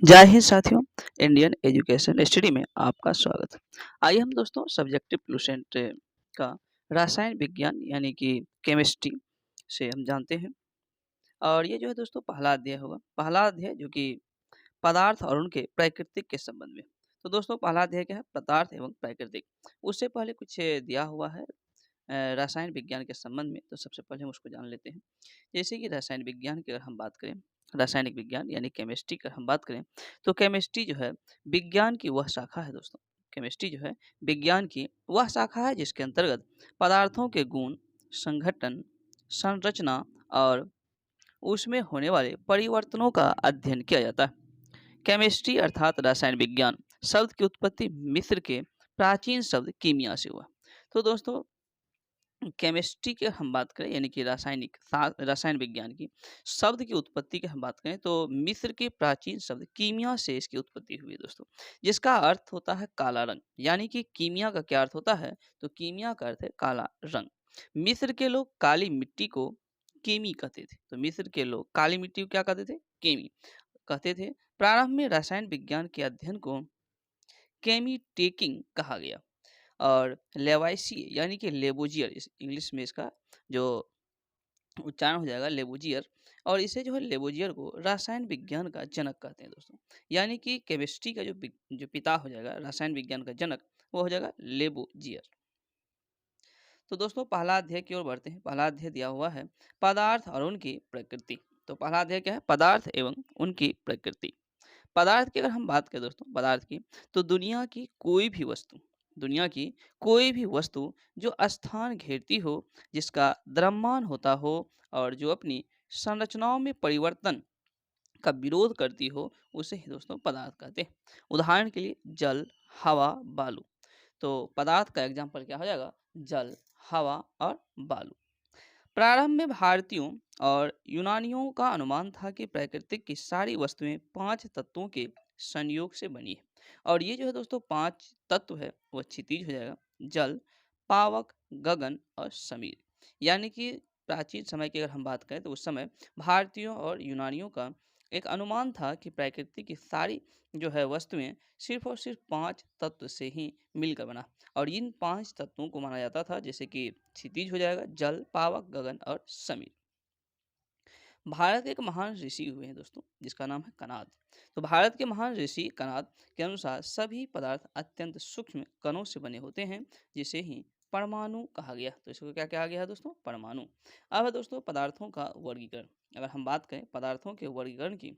जय हिंद साथियों। Indian education study में आपका स्वागत है। आइए हम दोस्तों सब्जेक्टिव प्लूसेंट का रसायन विज्ञान यानी कि केमिस्ट्री से हम जानते हैं। और ये जो है दोस्तों पहला अध्याय होगा। पहला अध्याय जो कि पदार्थ और उनके प्राकृतिक के संबंध में। तो दोस्तों पहला अध्याय क्या है? पदार्थ एवं प्राकृतिक। उससे पहले कुछ दिया हुआ है रसायन विज्ञान के संबंध में। तो सबसे पहले हम उसको जान लेते हैं। जैसे कि रसायन विज्ञान की अगर हम बात करें, रासायनिक विज्ञान यानी केमिस्ट्री की अगर हम बात करें, तो केमिस्ट्री जो है विज्ञान की वह शाखा है दोस्तों। केमिस्ट्री जो है विज्ञान की वह शाखा है जिसके अंतर्गत पदार्थों के गुण, संघटन, संरचना और उसमें होने वाले परिवर्तनों का अध्ययन किया जाता है। केमिस्ट्री अर्थात रसायन विज्ञान शब्द की उत्पत्ति मिस्र के प्राचीन शब्द कीमिया से हुआ। तो दोस्तों केमिस्ट्री की हम बात करें यानी कि रसायन विज्ञान की शब्द की उत्पत्ति की हम बात करें तो मिस्र के प्राचीन शब्द कीमिया से इसकी उत्पत्ति हुई है दोस्तों, जिसका अर्थ होता है काला रंग। यानी कि कीमिया का क्या अर्थ होता है? तो कीमिया का अर्थ है काला रंग। मिस्र के लोग काली मिट्टी को केमी कहते थे। तो मिस्र के लोग काली मिट्टी को क्या कहते थे? केमी कहते थे। प्रारंभ में रसायन विज्ञान के अध्ययन को केमी टेकिंग कहा गया और लेवाइसी यानी कि लेबोजियर, इस इंग्लिश में इसका जो उच्चारण हो जाएगा लेबोजियर। और इसे जो है लेबोजियर को रसायन विज्ञान का जनक कहते हैं दोस्तों। यानी कि केमिस्ट्री का जो पिता हो जाएगा रसायन विज्ञान का जनक, वो हो जाएगा लेबोजियर। तो दोस्तों पहला अध्याय की ओर बढ़ते हैं। पहला अध्याय दिया हुआ है पदार्थ और उनकी प्रकृति। तो पहला अध्याय क्या है? पदार्थ एवं उनकी प्रकृति। पदार्थ की अगर हम बात करें दोस्तों, पदार्थ की, तो दुनिया की कोई भी वस्तु जो स्थान घेरती हो, जिसका द्रव्यमान होता हो और जो अपनी संरचनाओं में परिवर्तन का विरोध करती हो, उसे ही दोस्तों पदार्थ कहते हैं। उदाहरण के लिए जल, हवा, बालू। तो पदार्थ का एग्जाम्पल क्या हो जाएगा? जल, हवा और बालू। प्रारंभ में भारतीयों और यूनानियों का अनुमान था कि प्रकृति की सारी वस्तुएं पांच तत्वों के संयोग से बनी है। और ये जो है दोस्तों पांच तत्व है वो क्षितिज हो जाएगा, जल, पावक, गगन और समीर। यानी कि प्राचीन समय की अगर हम बात करें तो उस समय भारतीयों और यूनानियों का एक अनुमान था कि प्रकृति की सारी जो है वस्तुएं सिर्फ और सिर्फ पांच तत्व से ही मिलकर बना। और इन पांच तत्वों को माना जाता था जैसे कि क्षितिज हो जाएगा, जल, पावक, गगन और समीर। भारत के एक महान ऋषि हुए हैं दोस्तों जिसका नाम है कणाद। तो भारत के महान ऋषि कणाद के अनुसार सभी पदार्थ अत्यंत सूक्ष्म कणों से बने होते हैं, जिसे ही परमाणु कहा गया। तो इसको क्या कहा गया है दोस्तों? परमाणु। अब है दोस्तों पदार्थों का वर्गीकरण। अगर हम बात करें पदार्थों के वर्गीकरण की,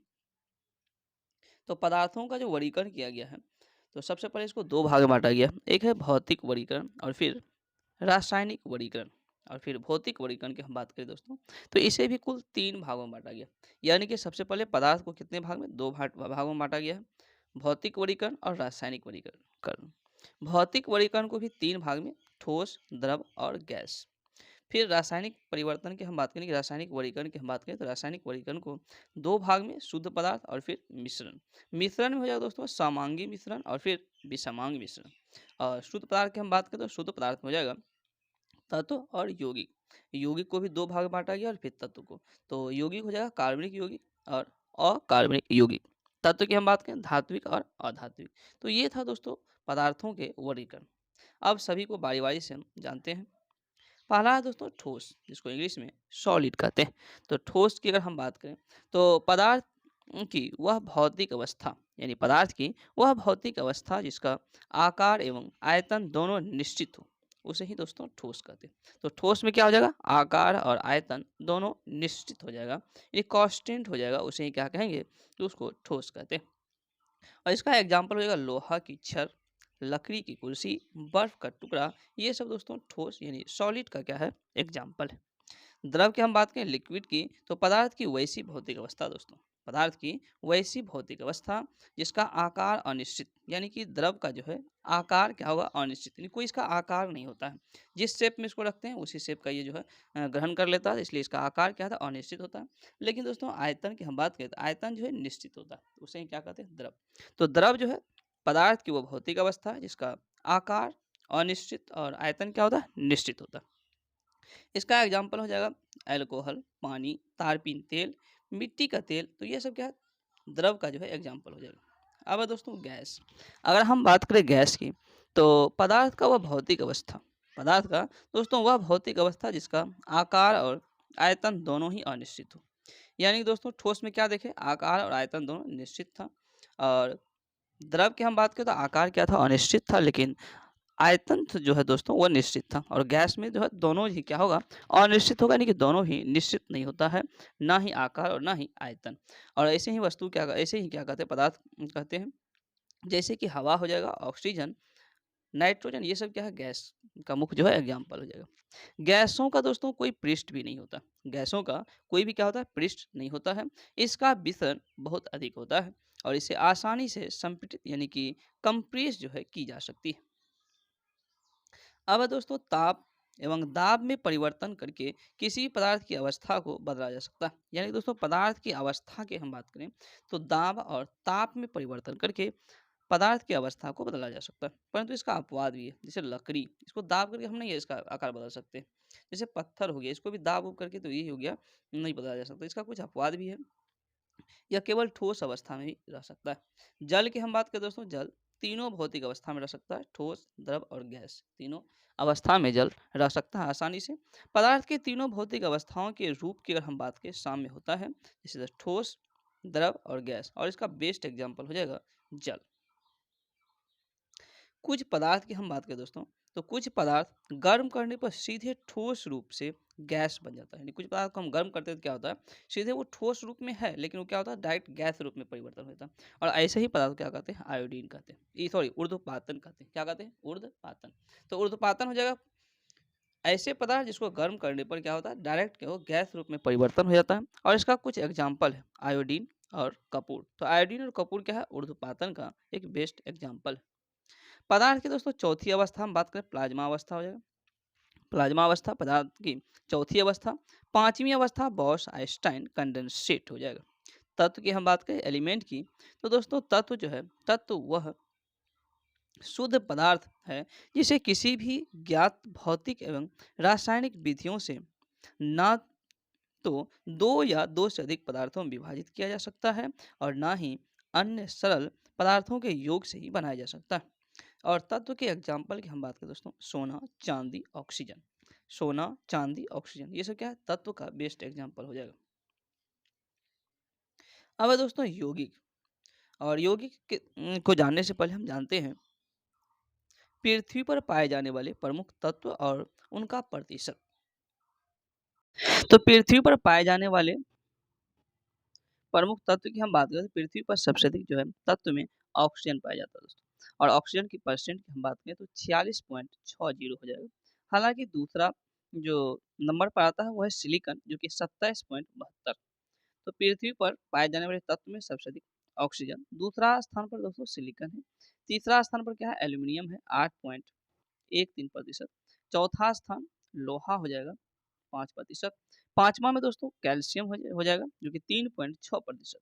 तो पदार्थों का जो वर्गीकरण किया गया है, तो सबसे पहले इसको दो भाग में बांटा गया। एक है भौतिक वर्गीकरण और फिर रासायनिक वर्गीकरण। और फिर भौतिक वर्गीकरण की हम बात करें दोस्तों, तो इसे भी कुल तीन भागों में बांटा गया। यानी कि सबसे पहले पदार्थ को कितने भाग में? दो भागों में बांटा गया है, भौतिक वर्गीकरण और रासायनिक वर्गीकरण। भौतिक वर्गीकरण को भी तीन भाग में, ठोस, द्रव और गैस। फिर रासायनिक परिवर्तन की हम बात करें कि रासायनिक वर्गीकरण की हम बात करें तो रासायनिक वर्गीकरण को दो भाग में, शुद्ध पदार्थ और फिर मिश्रण। मिश्रण में हो जाएगा दोस्तों समांगी मिश्रण और फिर विषमांगी मिश्रण। और शुद्ध पदार्थ की हम बात करें तो शुद्ध पदार्थ में हो जाएगा तत्व और यौगिक। यौगिक को भी दो भाग में बांटा गया और फिर तत्व को। तो यौगिक हो जाएगा कार्बनिक यौगिक और अकार्बनिक यौगिक। तत्व की हम बात करें धात्विक और अधात्विक। तो ये था दोस्तों पदार्थों के वर्गीकरण। अब सभी को बारी बारी से हम जानते हैं। पहला है दोस्तों ठोस, जिसको इंग्लिश में सॉलिड कहते हैं। तो ठोस की अगर हम बात करें तो पदार्थ की वह भौतिक अवस्था, यानी पदार्थ की वह भौतिक अवस्था जिसका आकार एवं आयतन दोनों निश्चित हो, उसे ही दोस्तों ठोस कहते हैं। तो ठोस में क्या हो जाएगा? आकार और आयतन दोनों निश्चित हो जाएगा, ये कांस्टेंट हो जाएगा, उसे ही क्या कहेंगे? तो उसको ठोस कहते हैं। और इसका एग्जाम्पल हो जाएगा लोहा की छड़, लकड़ी की कुर्सी, बर्फ का टुकड़ा। ये सब दोस्तों ठोस यानी सॉलिड का क्या है? एग्जाम्पल है। द्रव की हम बात करें लिक्विड की, तो पदार्थ की वैसी भौतिक अवस्था दोस्तों, पदार्थ की वैसी भौतिक अवस्था जिसका आकार अनिश्चित, यानी कि द्रव का जो है आकार क्या होगा? अनिश्चित, यानी कोई इसका आकार नहीं होता है। जिस शेप में इसको रखते हैं उसी शेप का ये जो है ग्रहण कर लेता है, इसलिए इसका आकार क्या था? अनिश्चित होता है। लेकिन दोस्तों आयतन की हम बात करें तो आयतन जो है निश्चित होता है, तो उसे ही क्या कहते हैं? द्रव। तो द्रव जो है पदार्थ की वो भौतिक अवस्था है जिसका आकार अनिश्चित और आयतन क्या होता है? निश्चित होता है। इसका एग्जाम्पल हो जाएगा अल्कोहल, पानी, तारपीन तेल, मिट्टी का तेल। तो ये सब क्या है? द्रव का जो है एग्जाम्पल हो जाएगा। अब है दोस्तों गैस। अगर हम बात करें गैस की, तो पदार्थ का वह भौतिक अवस्था, पदार्थ का दोस्तों वह भौतिक अवस्था जिसका आकार और आयतन दोनों ही अनिश्चित हो। यानी कि दोस्तों ठोस में क्या देखें, आकार और आयतन दोनों निश्चित था, और द्रव की हम बात करें तो आकार क्या था, अनिश्चित था, लेकिन आयतन जो है दोस्तों वो निश्चित था। और गैस में जो है दोनों ही क्या होगा, अनिश्चित होगा, यानी कि दोनों ही निश्चित नहीं होता है, ना ही आकार और ना ही आयतन। और ऐसे ही वस्तु क्या, ऐसे ही क्या कहते हैं, पदार्थ कहते हैं, जैसे कि हवा हो जाएगा, ऑक्सीजन, नाइट्रोजन, ये सब क्या है, गैस का मुख्य जो है एग्जाम्पल हो जाएगा। गैसों का दोस्तों कोई पृष्ठ भी नहीं होता, गैसों का कोई भी क्या होता है, पृष्ठ नहीं होता है। इसका विसरण बहुत अधिक होता है और इसे आसानी से संपीड़ित यानी कि कंप्रेस जो है की जा सकती है। अब है दोस्तों ताप एवं दाब में परिवर्तन करके किसी पदार्थ की अवस्था को बदला जा सकता है। यानी दोस्तों पदार्थ की अवस्था की हम बात करें तो दाब और ताप में परिवर्तन करके पदार्थ की अवस्था को बदला जा सकता है, परंतु इसका अपवाद भी है। जैसे लकड़ी, इसको दाब करके हम नहीं इसका आकार बदल सकते। जैसे पत्थर हो गया, इसको भी दाब उब करके तो ये हो गया, नहीं बदला जा सकता, इसका कुछ अपवाद भी है। यह केवल ठोस अवस्था में ही रह सकता है। जल की हम बात करें दोस्तों, जल तीनों भौतिक अवस्था में रह सकता है, ठोस, द्रव और गैस, तीनों अवस्था में जल रह सकता है आसानी से। पदार्थ के तीनों भौतिक अवस्थाओं के रूप की अगर हम बात करें साम्य होता है, जैसे ठोस, द्रव और गैस, और इसका बेस्ट एग्जाम्पल हो जाएगा जल। कुछ पदार्थ की हम बात करें दोस्तों, तो कुछ पदार्थ गर्म करने पर सीधे ठोस रूप से गैस बन जाता है। यानी कुछ पदार्थ को हम गर्म करते हैं तो क्या होता है, सीधे वो ठोस रूप में है, लेकिन वो क्या होता है, डायरेक्ट गैस रूप में परिवर्तन होता है। और ऐसे ही पदार्थ को क्या कहते हैं, आयोडीन कहते हैं, ये सॉरी ऊर्ध्वपातन कहते हैं। क्या कहते हैं, ऊर्ध्वपातन। तो ऊर्ध्वपातन हो जाएगा ऐसे पदार्थ जिसको गर्म करने पर क्या होता है, डायरेक्ट क्या हो, गैस रूप में परिवर्तन हो जाता है। और इसका कुछ एग्जाम्पल है आयोडीन और कपूर। तो आयोडीन और कपूर क्या है, ऊर्ध्वपातन का एक बेस्ट एग्जाम्पल। पदार्थ की दोस्तों चौथी अवस्था हम बात करें, प्लाज्मा अवस्था हो जाएगा। प्लाज्मा अवस्था पदार्थ की चौथी अवस्था। पांचवी अवस्था बॉस आइंस्टाइन कंडेंसेट हो जाएगा। तत्व की हम बात करें, एलिमेंट की, तो दोस्तों तत्व जो है, तत्व वह शुद्ध पदार्थ है जिसे किसी भी ज्ञात भौतिक एवं रासायनिक विधियों से ना तो दो या दो से अधिक पदार्थों में विभाजित किया जा सकता है, और ना ही अन्य सरल पदार्थों के योग से ही बनाया जा सकता है। और तत्व के एग्जाम्पल की हम बात करें दोस्तों, सोना, चांदी, ऑक्सीजन। सोना, चांदी, ऑक्सीजन, ये सब क्या है, तत्व का बेस्ट एग्जाम्पल हो जाएगा। अब है दोस्तों यौगिक। और को जानने से पहले हम जानते हैं पृथ्वी पर पाए जाने वाले प्रमुख तत्व और उनका प्रतिशत। तो पृथ्वी पर पाए जाने वाले प्रमुख तत्व की हम बात करें तो पृथ्वी पर सबसे अधिक जो है तत्व में ऑक्सीजन पाया जाता है दोस्तों। और ऑक्सीजन की परसेंट की हम बात करें तो 46.60 हो जाएगा। हालांकि दूसरा जो नंबर पर आता है वो है सिलिकॉन, जो कि 27.72। तो पृथ्वी पर पाए जाने वाले तत्व में सबसे अधिक ऑक्सीजन, दूसरा स्थान पर दोस्तों सिलिकॉन है। तीसरा स्थान पर क्या है, एल्यूमिनियम है 8.13%। चौथा स्थान लोहा हो जाएगा 5%। पांचवा में दोस्तों कैल्शियम हो जाएगा जो कि 3.6%।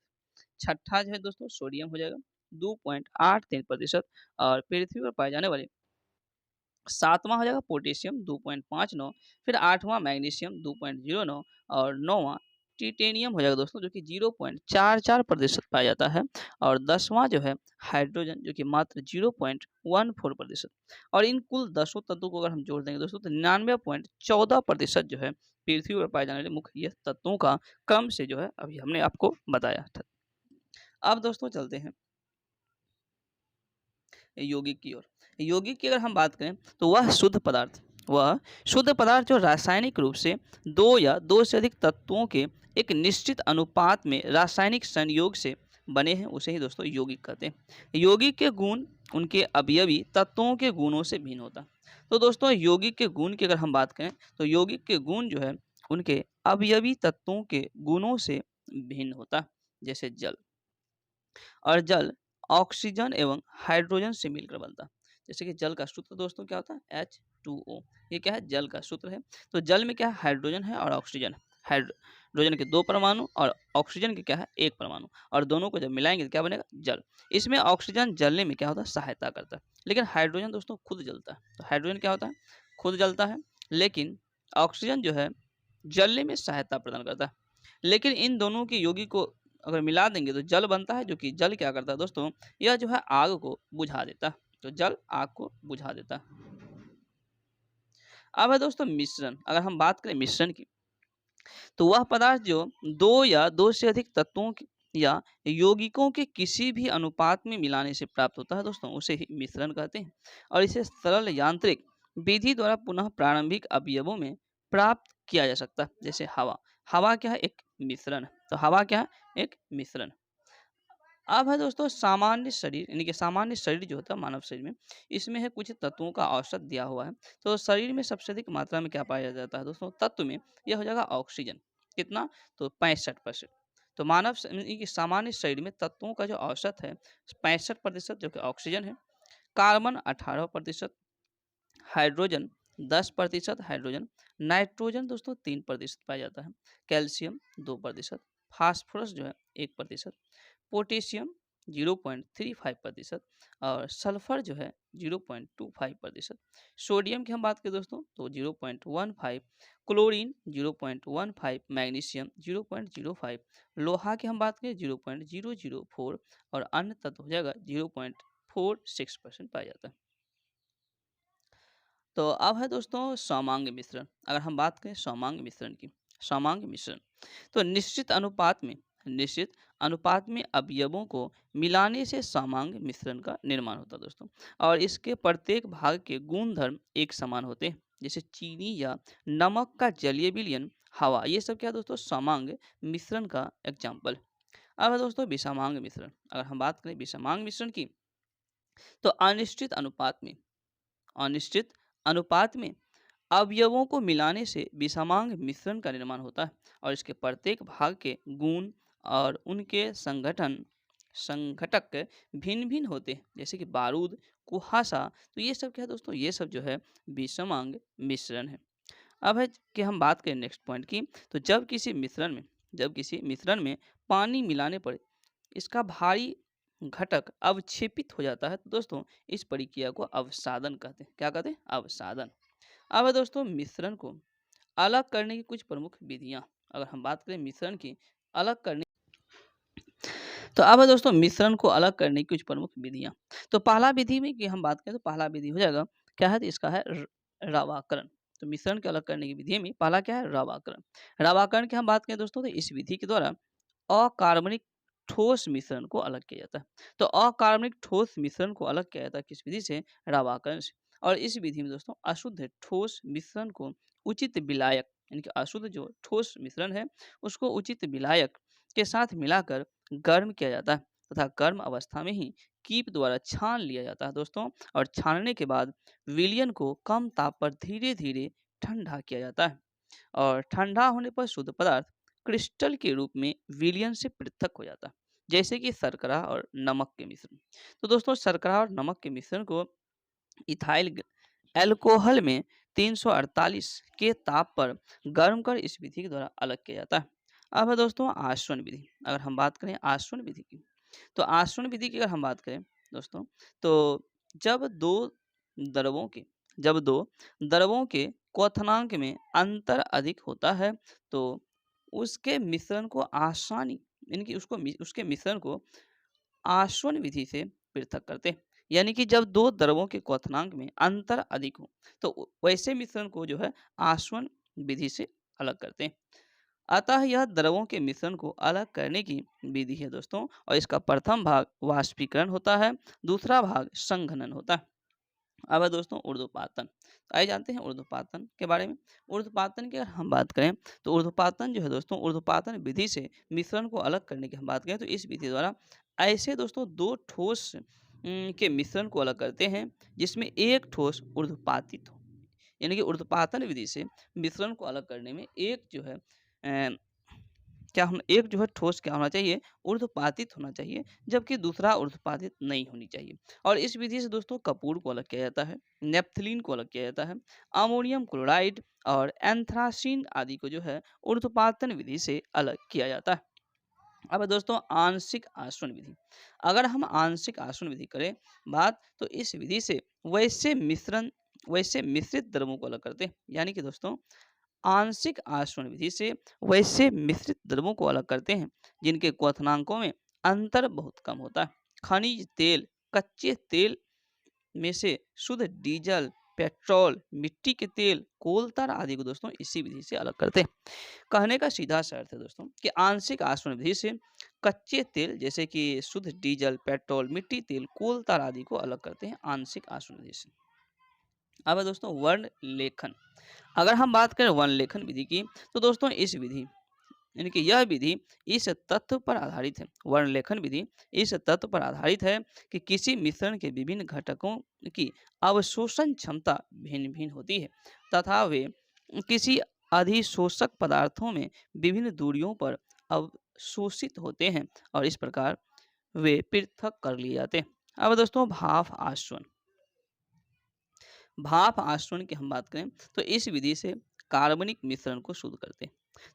छठा जो है दोस्तों सोडियम हो जाएगा 2.83%। और पृथ्वी पर पाए जाने वाले सातवां हो जाएगा पोटेशियम 2.59। फिर आठवां मैग्नीशियम 2.09। और नौवां टिटेनियम हो जाएगा दोस्तों, जो कि 0.44% पाया जाता है। और 10वां जो है हाइड्रोजन, जो कि मात्र 0.14%। और इन कुल 10 तत्वों को अगर हम जोड़ देंगे दोस्तों तो 99.14% जो है पृथ्वी पर पाए जाने वाले मुख्य ये तत्वों का क्रम से जो है अभी हमने आपको बताया था। अब दोस्तों चलते हैं यौगिक की ओर। यौगिक की अगर हम बात करें तो वह शुद्ध पदार्थ जो रासायनिक रूप से दो या दो से अधिक तत्वों के एक निश्चित अनुपात में रासायनिक संयोग से बने हैं, उसे ही दोस्तों यौगिक कहते हैं। यौगिक के गुण उनके अवयवी तत्वों के गुणों से भिन्न होता है। तो दोस्तों यौगिक के गुण की अगर हम बात करें तो यौगिक के गुण जो है उनके अवयवी तत्वों के गुणों से भिन्न होता है। जैसे जल, और जल ऑक्सीजन एवं हाइड्रोजन से मिलकर बनता है। जैसे कि जल का सूत्र दोस्तों क्या होता है, H2O। ये क्या है, जल का सूत्र है। तो जल में क्या है, हाइड्रोजन है और ऑक्सीजन है। हाइड्रोजन के 2 परमाणु और ऑक्सीजन के क्या है, 1 परमाणु, और दोनों को जब मिलाएंगे तो क्या बनेगा, जल। इसमें ऑक्सीजन जलने में क्या होता है, सहायता करता है, लेकिन हाइड्रोजन दोस्तों खुद जलता है। तो हाइड्रोजन क्या होता है, खुद जलता है, लेकिन ऑक्सीजन जो है जलने में सहायता प्रदान करता है। लेकिन इन दोनों की यौगिक को अगर मिला देंगे तो जल बनता है, जो कि जल क्या करता है दोस्तों, यह जो है आग को बुझा देता है। तो जल आग को बुझा देता है। अब है दोस्तों मिश्रण। अगर हम बात करें मिश्रण की, तो वह पदार्थ जो दो या दो से अधिक तत्वों या यौगिकों के किसी भी अनुपात में मिलाने से प्राप्त होता है दोस्तों, उसे ही मिश्रण कहते हैं। और इसे सरल यांत्रिक विधि द्वारा पुनः प्रारंभिक अवयवों में प्राप्त किया जा सकता है। जैसे हवा, हवा क्या है, एक मिश्रण है। तो हवा क्या है, एक मिश्रण। अब है दोस्तों सामान्य शरीर, यानी कि सामान्य शरीर जो होता है मानव शरीर में, इसमें है कुछ तत्वों का औसत दिया हुआ है। तो शरीर में सबसे अधिक मात्रा में क्या पाया जाता है दोस्तों, तत्व में, यह हो जाएगा ऑक्सीजन। कितना, तो 65%। तो यानी कि सामान्य शरीर में तत्वों का जो औसत है 65% जो कि ऑक्सीजन है। कार्बन 18%, हाइड्रोजन 10%, हाइड्रोजन, नाइट्रोजन दोस्तों 3% पाया जाता है, कैल्शियम 2%, फास्फोरस जो है 1%, पोटेशियम 0.35% और सल्फर जो है 0.25%। सोडियम की हम बात करें दोस्तों तो 0.15, क्लोरीन 0.15, मैग्नीशियम 0.05, लोहा की हम बात करें 0.004 और अन्य तत्व हो जाएगा 0.46% पाया जाता है। तो अब है दोस्तों समांग मिश्रण। अगर हम बात करें समांग मिश्रण की, समांग मिश्रण तो निश्चित अनुपात में अवयवों को मिलाने से समांग मिश्रण का निर्माण होता है दोस्तों। और इसके प्रत्येक भाग के गुण धर्म एक समान होते हैं। जैसे चीनी या नमक का जलीय विलयन, हवा, ये सब क्या है दोस्तों, समांग मिश्रण का एग्जाम्पल। अब है दोस्तों विषमांग मिश्रण। अगर हम बात करें विषमांग मिश्रण की, तो अनिश्चित अनुपात में अवयवों को मिलाने से विषमांग मिश्रण का निर्माण होता है। और इसके प्रत्येक भाग के गुण और उनके संघटक भिन्न भिन्न होते हैं। जैसे कि बारूद, कुहासा, तो ये सब क्या है दोस्तों, ये सब जो है विषमांग मिश्रण है। अब है कि हम बात करें नेक्स्ट पॉइंट की, तो जब किसी मिश्रण में पानी मिलाने पर इसका भारी घटक अवक्षेपित हो जाता है, तो दोस्तों इस प्रक्रिया को अवसादन कहते हैं। क्या कहते हैं, अवसादन। अब है दोस्तों मिश्रण को अलग करने की कुछ प्रमुख विधियां। अगर हम बात करें मिश्रण की अलग करने, तो अब है दोस्तों मिश्रण को अलग करने की कुछ प्रमुख विधियां। तो पहला विधि में कि हम बात करें तो पहला विधि हो जाएगा क्या है, तो इसका है रवाकरण। तो मिश्रण के अलग करने की विधि में पहला क्या है, रवाकरण। रवाकरण की हम बात करें दोस्तों, तो इस विधि के द्वारा अकार्बनिक ठोस मिश्रण को अलग किया जाता है। तो अकार्बनिक ठोस मिश्रण को अलग किया जाता है किस विधि से, रवाकरण से। और इस विधि में दोस्तों अशुद्ध ठोस मिश्रण को उचित विलायक, यानी कि अशुद्ध जो ठोस मिश्रण है उसको उचित विलायक के साथ मिलाकर गर्म किया जाता है तथा गर्म अवस्था में ही कीप द्वारा छान लिया जाता है दोस्तों। और छानने के बाद विलयन को कम ताप पर धीरे धीरे ठंडा किया जाता है। और ठंडा होने पर शुद्ध पदार्थ क्रिस्टल के रूप में विलयन से पृथक हो जाता है, जैसे कि शर्करा और नमक के मिश्रण। तो दोस्तों शर्करा और नमक के मिश्रण को इथाइल एल्कोहल में 348 के ताप पर गर्म कर इस विधि के द्वारा अलग किया जाता है। अब है दोस्तों आसवन विधि। अगर हम बात करें आसवन विधि की, तो आसवन विधि की अगर हम बात करें दोस्तों, तो जब दो द्रवों के जब दो द्रवों के क्वथनांक में अंतर अधिक होता है, तो उसके मिश्रण को आसानी, यानी कि उसके मिश्रण को आसवन विधि से पृथक करते हैं। यानी कि जब दो द्रवों के क्वथनांक में अंतर अधिक हो, तो वैसे मिश्रण को जो है आसवन विधि से अलग करते हैं। अतः यह द्रवों के मिश्रण को अलग करने की विधि है दोस्तों। और इसका प्रथम भाग वाष्पीकरण होता है, दूसरा भाग संघनन होता है। अब है दोस्तों ऊर्ध्वपातन। तो आइए जानते हैं ऊर्ध्वपातन के बारे में। ऊर्ध्वपातन की अगर हम बात करें, तो ऊर्ध्वपातन जो है दोस्तों, ऊर्ध्वपातन विधि से मिश्रण को अलग करने की हम बात करें, तो इस विधि द्वारा ऐसे दोस्तों दो ठोस के मिश्रण को अलग करते हैं जिसमें एक ठोस ऊर्ध्वपातित हो। यानी कि ऊर्ध्वपातन विधि से मिश्रण को अलग करने में एक जो है एक जो है ठोस क्या होना चाहिए, ऊर्ध्वपातित होना चाहिए, जबकि दूसरा ऊर्ध्वपातित नहीं होनी चाहिए। और इस विधि से दोस्तों कपूर को अलग किया जाता है, नेप्थलीन को अलग किया जाता है, अमोनियम क्लोराइड और एंथ्रासीन आदि को जो है ऊर्ध्वपातन विधि से अलग किया जाता है। अब दोस्तों आंशिक आसवन विधि। अगर हम आंशिक आसवन विधि करें बात, तो इस विधि से वैसे मिश्रित द्रवों को अलग करते हैं। यानी कि दोस्तों आंशिक आचरण विधि से वैसे मिश्रित द्रवों को अलग करते हैं जिनके क्वथनांकों में अंतर बहुत कम होता है। खनिज तेल, कच्चे तेल में से शुद्ध डीजल, पेट्रोल, मिट्टी के तेल, कोलतार आदि को दोस्तों इसी विधि से अलग करते हैं। कहने का सीधा सा अर्थ है दोस्तों कि आंशिक आचरण विधि से कच्चे तेल जैसे कि शुद्ध डीजल, पेट्रोल, मिट्टी तेल, कोलतार आदि को अलग करते हैं आंशिक आचरण विधि से। अब है दोस्तों वर्ण लेखन। अगर हम बात करें वर्ण लेखन विधि की, तो दोस्तों इस विधि यानी कि यह विधि इस तथ्य पर आधारित है, वर्ण लेखन विधि इस तथ्य पर आधारित है कि किसी मिश्रण के विभिन्न घटकों की अवशोषण क्षमता भिन्न भिन्न होती है तथा वे किसी अधिशोषक पदार्थों में विभिन्न दूरियों पर अवशोषित होते हैं और इस प्रकार वे पृथक कर लिए जाते हैं। अब दोस्तों भाप आसवन की हम बात करें तो इस विधि से कार्बनिक मिश्रण को शुद्ध करते हैं।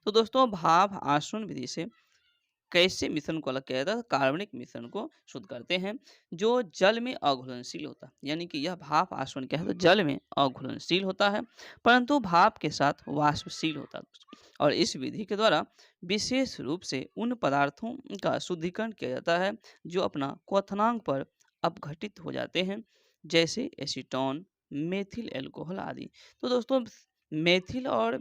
तो दोस्तों भाप आसवन विधि से कैसे मिश्रण को अलग किया जाता है? कार्बनिक मिश्रण को शुद्ध करते हैं जो जल में अघुलनशील होता है, यानी कि यह भाप आसवन क्या है तो जल में अघुलनशील होता है परंतु भाप के साथ वाष्पशील होता है। और इस विधि के द्वारा विशेष रूप से उन पदार्थों का शुद्धिकरण किया जाता है जो अपना क्वथनांक पर अपघटित हो जाते हैं, जैसे एसीटोन, मेथिल एल्कोहल आदि। तो दोस्तों मेथिल और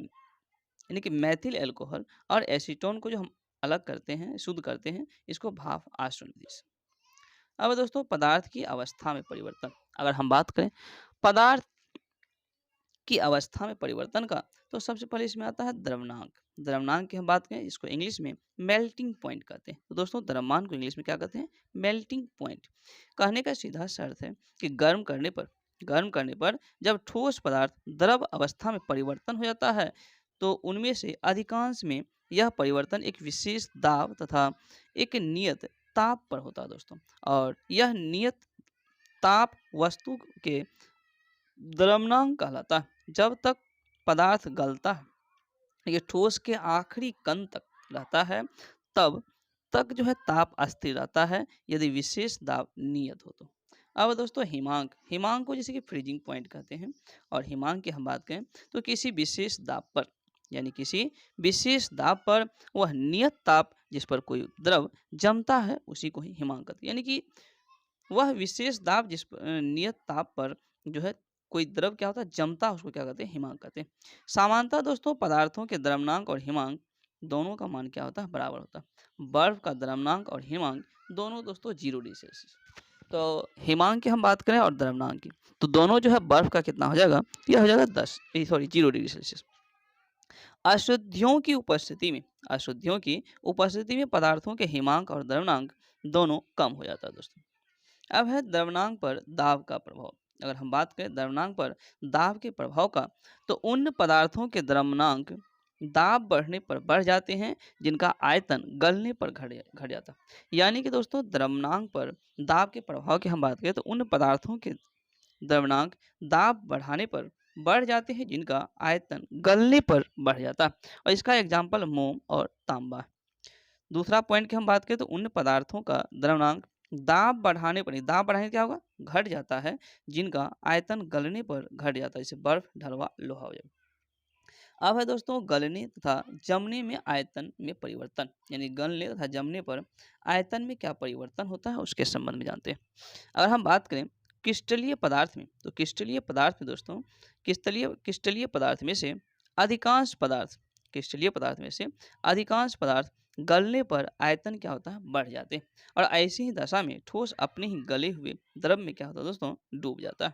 यानी कि मैथिल एल्कोहल और एसीटोन को जो हम अलग करते हैं, शुद्ध करते हैं, इसको भाप आसवन विधि से। अब दोस्तों पदार्थ की अवस्था में परिवर्तन। अगर हम बात करें पदार्थ की अवस्था में परिवर्तन का, तो सबसे पहले इसमें आता है द्रवनांक। द्रवनांक की हम बात करें, इसको इंग्लिश में मेल्टिंग पॉइंट कहते हैं। तो दोस्तों द्रव्यमान को इंग्लिश में क्या कहते हैं? Melting point. कहने का सीधा सा अर्थ है कि गर्म करने पर जब ठोस पदार्थ द्रव अवस्था में परिवर्तन हो जाता है तो उनमें से अधिकांश में यह परिवर्तन एक विशेष दाब तथा एक नियत ताप पर होता है दोस्तों। और यह नियत ताप वस्तु के द्रव्यमानांक कहलाता है। जब तक पदार्थ गलता है, ये ठोस के आखिरी कण तक रहता है, तब तक जो है ताप अस्थिर रहता है यदि विशेष दाब नियत हो तो। अब दोस्तों हिमांक को जैसे कि फ्रीजिंग पॉइंट कहते हैं। और हिमांक की हम बात करें तो किसी विशेष दाब पर, यानी किसी विशेष दाब पर वह नियत ताप जिस पर कोई द्रव जमता है उसी को ही हिमांक कहते हैं। यानी कि वह विशेष दाब नियत ताप पर जो है कोई द्रव क्या होता है जमता है, उसको क्या कहते हैं? हिमांक कहते हैं। सामान्यतः दोस्तों पदार्थों के द्रव्यमानांक और हिमांक दोनों का मान क्या होता है? बराबर होता है। बर्फ का द्रव्यमानांक और हिमांक दोनों दोस्तों 0 डिग्री सेल्सियस। तो हिमांक की हम बात करें और द्रव्यमानांक की, तो दोनों जो है बर्फ का कितना हो जाएगा? यह हो जाएगा 0 डिग्री सेल्सियस। अशुद्धियों की उपस्थिति में पदार्थों के हिमांक और द्रव्यमानांक दोनों कम हो जाता है दोस्तों। अब है द्रव्यमानांक पर दाब का प्रभाव। अगर हम बात करें द्रव्यमानांक पर दाब के प्रभाव का, तो उन पदार्थों के द्रव्यमानांक दाब बढ़ने पर बढ़ जाते हैं जिनका आयतन गलने पर घट जाता है। यानी कि दोस्तों द्रव्यमानांक पर दाब के प्रभाव की हम बात करें तो उन पदार्थों के द्रव्यमानांक दाब बढ़ाने पर बढ़ जाते हैं जिनका आयतन गलने पर बढ़ जाता है। और इसका एग्जाम्पल मोम और तांबा है। दूसरा पॉइंट की हम बात करें तो उन पदार्थों का द्रव्यमानांक दाब बढ़ाने क्या होगा? घट जाता है जिनका आयतन गलने पर घट जाता है, जैसे बर्फ, ढलवा, लोहा हो जाए। अब है दोस्तों गलने तथा जमने में आयतन में परिवर्तन, यानी गलने तथा जमने पर आयतन में क्या परिवर्तन होता है उसके संबंध में जानते हैं। अगर हम बात करें क्रिस्टलीय पदार्थ में, तो क्रिस्टलीय पदार्थ में दोस्तों क्रिस्टलीय पदार्थ में से अधिकांश पदार्थ गलने पर आयतन क्या होता है? बढ़ जाते हैं। और ऐसी ही दशा में ठोस अपने ही गले हुए द्रव में क्या होता है दोस्तों? डूब जाता है।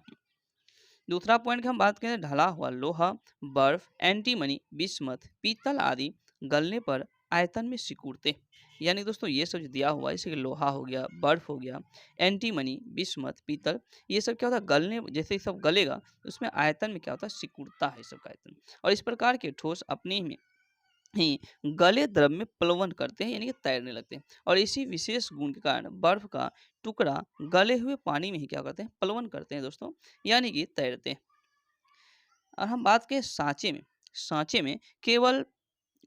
दूसरा पॉइंट की हम बात करें ढला हुआ लोहा, बर्फ, एंटीमनी, बिस्मथ, पीतल आदि गलने पर आयतन में सिकुड़ते। यानी दोस्तों ये सब जो दिया हुआ है, जैसे कि लोहा हो गया, बर्फ हो गया, एंटीमनी, बिस्मथ, पीतल, ये सब क्या होता है? गलने जैसे सब गलेगा तो उसमें आयतन में क्या होता है? सिकुड़ता है सबका आयतन। और इस प्रकार के ठोस अपने ही गले द्रव में प्लवन करते हैं, यानी कि तैरने लगते हैं। और इसी विशेष गुण के कारण बर्फ का टुकड़ा गले हुए पानी में ही क्या करते हैं? प्लवन करते हैं दोस्तों, यानी कि तैरते हैं। और हम बात करें सांचे में केवल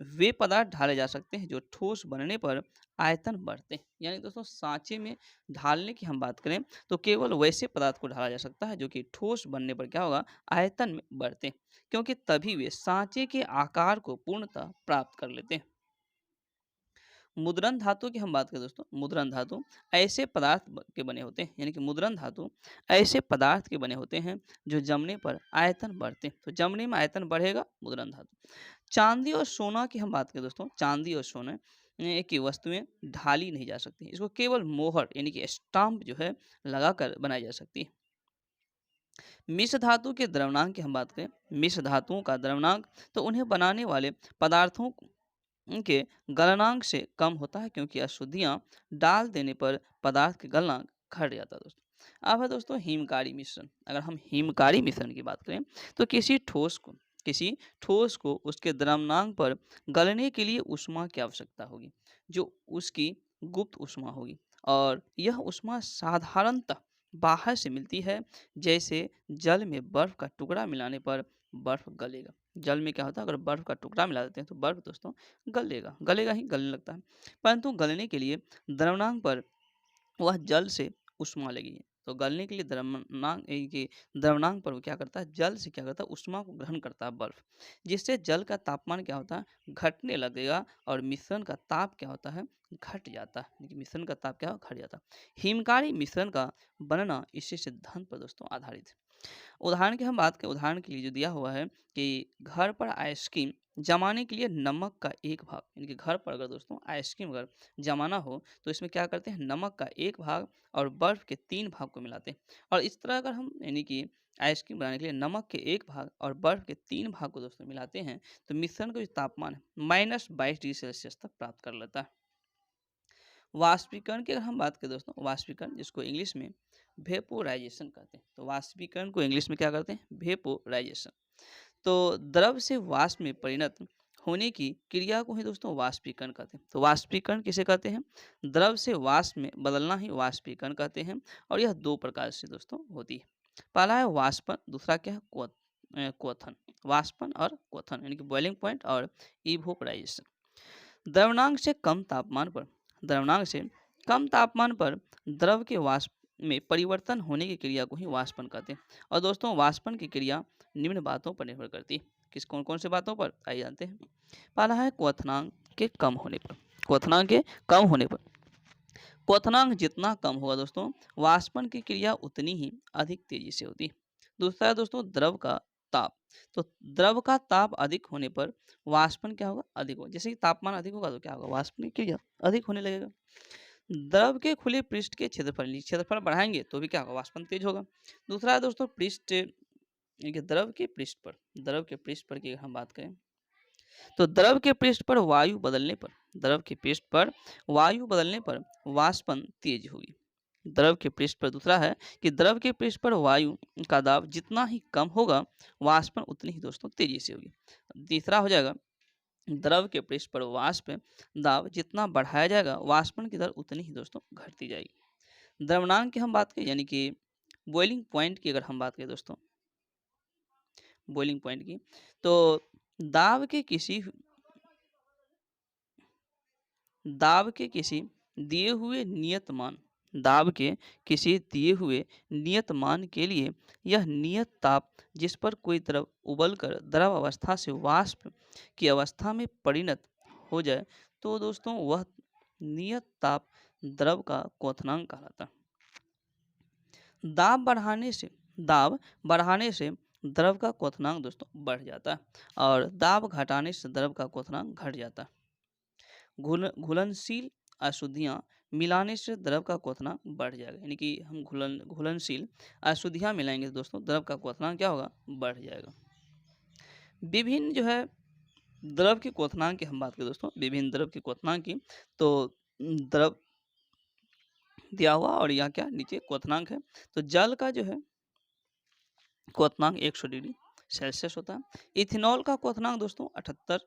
वे पदार्थ ढाले जा सकते हैं जो ठोस बनने पर आयतन बढ़ते हैं। यानी दोस्तों सांचे में ढालने की हम बात करें तो केवल वैसे पदार्थ को ढाला जा सकता है जो कि ठोस बनने पर क्या होगा, आयतन में बढ़ते हैं, क्योंकि तभी वे सांचे के आकार को पूर्णतः प्राप्त कर लेते हैं। मुद्रण धातु की हम बात करें दोस्तों, मुद्रण धातु ऐसे के बने होते हैं, यानी कि मुद्रण धातु ऐसे पदार्थ के बने होते हैं जो जमने पर आयतन बढ़ते हैं। तो जमने में आयतन बढ़ेगा, मुद्रण धातु। चांदी और सोना की हम बात करें दोस्तों, चांदी और सोना की वस्तुएं ढाली नहीं जा सकती, इसको केवल मोहर यानी कि स्टाम्प जो है लगाकर बनाई जा सकती है। मिश्र धातु के द्रव्यनांक की हम बात करें, मिश्र धातुओं का द्रव्यनांक तो उन्हें बनाने वाले पदार्थों के गलनांक से कम होता है, क्योंकि अशुद्धियां डाल देने पर पदार्थ के गलनांक घट जाता है दोस्तों। अब है दोस्तों हिमकारी मिश्रण। अगर हम हिमकारी मिश्रण की बात करें तो किसी ठोस को उसके द्रव्यनांक पर गलने के लिए ऊष्मा की आवश्यकता होगी, जो उसकी गुप्त ऊष्मा होगी, और यह ऊष्मा साधारणतः बाहर से मिलती है। जैसे जल में बर्फ का टुकड़ा मिलाने पर बर्फ गलेगा। जल में क्या होता है, अगर बर्फ का टुकड़ा मिला देते हैं तो बर्फ दोस्तों गलेगा, गलेगा ही, गलने लगता है। परंतु गलने के लिए द्रव्यनांक पर वह जल से उष्मा लगेगी। तो गलने के लिए द्रव्यनांक पर वो क्या करता है, जल से क्या करता है, उष्मा को ग्रहण करता है बर्फ, जिससे जल का तापमान क्या होता है, घटने लगेगा, और मिश्रण का ताप क्या होता है, घट जाता है। यानी कि मिश्रण का ताप क्या घट जाता है। हिमकारी मिश्रण का बनना इसी सिद्धांत पर दोस्तों आधारित है। उदाहरण की हम बात करें, उदाहरण के लिए जो दिया हुआ है कि घर पर आइसक्रीम जमाने के लिए नमक का एक भाग, यानी कि घर पर अगर दोस्तों आइसक्रीम अगर जमाना हो तो इसमें क्या करते हैं, नमक का एक भाग और बर्फ के 3 भाग को मिलाते हैं। और इस तरह अगर हम यानी कि आइसक्रीम बनाने के लिए नमक के एक भाग और बर्फ के 3 भाग को दोस्तों मिलाते हैं तो मिश्रण का जो तापमान है -22 डिग्री सेल्सियस तक प्राप्त कर लेता है। वाष्पीकरण की अगर हम बात करें दोस्तों, वाष्पीकरण जिसको इंग्लिश में वेपोराइजेशन कहते हैं, तो वाष्पीकरण को इंग्लिश में क्या करते हैं, वेपोराइजेशन। तो द्रव से वाष्प में परिणत होने की क्रिया को ही दोस्तों वाष्पीकरण कहते हैं। तो वाष्पीकरण किसे कहते हैं, द्रव से वाष्प में बदलना ही वाष्पीकरण कहते हैं। और यह 2 प्रकार से दोस्तों होती है। पहला है वाष्पन, दूसरा क्या है, क्वथन। वाष्पन और क्वथन यानी कि बॉइलिंग पॉइंट और इवोपराइजेशन। द्रव्यनांक से कम तापमान पर द्रव्यनांक से कम तापमान पर द्रव के वाष्प में परिवर्तन होने की क्रिया को ही वाष्पन कहते हैं। और दोस्तों वाष्पन की क्रिया निम्न बातों पर निर्भर करती है। किस कौन कौन से बातों पर, आइए जानते हैं। पहला है क्वथनांक के कम होने पर। क्वथनांक के कम होने पर, क्वथनांक जितना कम होगा दोस्तों वाष्पन की क्रिया उतनी ही अधिक तेजी से होती है। दूसरा है दोस्तों द्रव का ताप। तो द्रव का ताप अधिक होने पर वाष्पन क्या होगा, अधिक होगा। जैसे कि तापमान अधिक होगा तो क्या होगा, वाष्पन की क्रिया अधिक होने लगेगा। द्रव के खुले पृष्ठ के क्षेत्रफल बढ़ाएंगे तो भी क्या होगा, वाष्पन तेज होगा। दूसरा है दोस्तों पृष्ठ, यानी कि द्रव के पृष्ठ पर की हम बात करें तो द्रव के पृष्ठ पर वायु बदलने पर द्रव के पृष्ठ पर वायु बदलने पर वाष्पन तेज होगी। द्रव के पृष्ठ पर दूसरा है कि द्रव के पृष्ठ पर वायु का दाब जितना ही कम होगा वाष्पन उतनी ही दोस्तों तेजी से होगी। तीसरा हो जाएगा द्रव के पृष्ठ पर वाष्प दाब जितना बढ़ाया जाएगा वाष्पन की दर उतनी ही दोस्तों घटती जाएगी। द्रव्यनांक की हम बात करें यानी कि बॉइलिंग पॉइंट की अगर हम बात करें दोस्तों, बॉइलिंग पॉइंट की, तो दाब के किसी दाब के किसी दिए हुए नियत मान दाब के किसी दिए हुए नियत मान के लिए यह नियत ताप जिस पर कोई द्रव उबलकर द्रव अवस्था से वाष्प की अवस्था में परिणत हो जाए तो दोस्तों वह नियत ताप द्रव का क्वथनांक कहलाता है। दाब बढ़ाने से द्रव का क्वथनांक दोस्तों बढ़ जाता है और दाब घटाने से द्रव का क्वथनांक घट जाता है। घुलनशील अशुद्धियाँ मिलाने से द्रव का क्वथनांक बढ़ जाएगा, यानी कि हम घुलनशील अशुद्धियाँ मिलाएंगे तो दोस्तों द्रव का क्वथनांक क्या होगा, बढ़ जाएगा। विभिन्न जो है द्रव के क्वथनांक की हम बात करें दोस्तों, विभिन्न द्रव के क्वथनांक की, तो द्रव दिया हुआ और यहाँ क्या नीचे क्वथनांक है। तो जल का जो है क्वथनांक 100 डिग्री सेल्सियस होता है। इथेनॉल का क्वथनांक दोस्तों 78,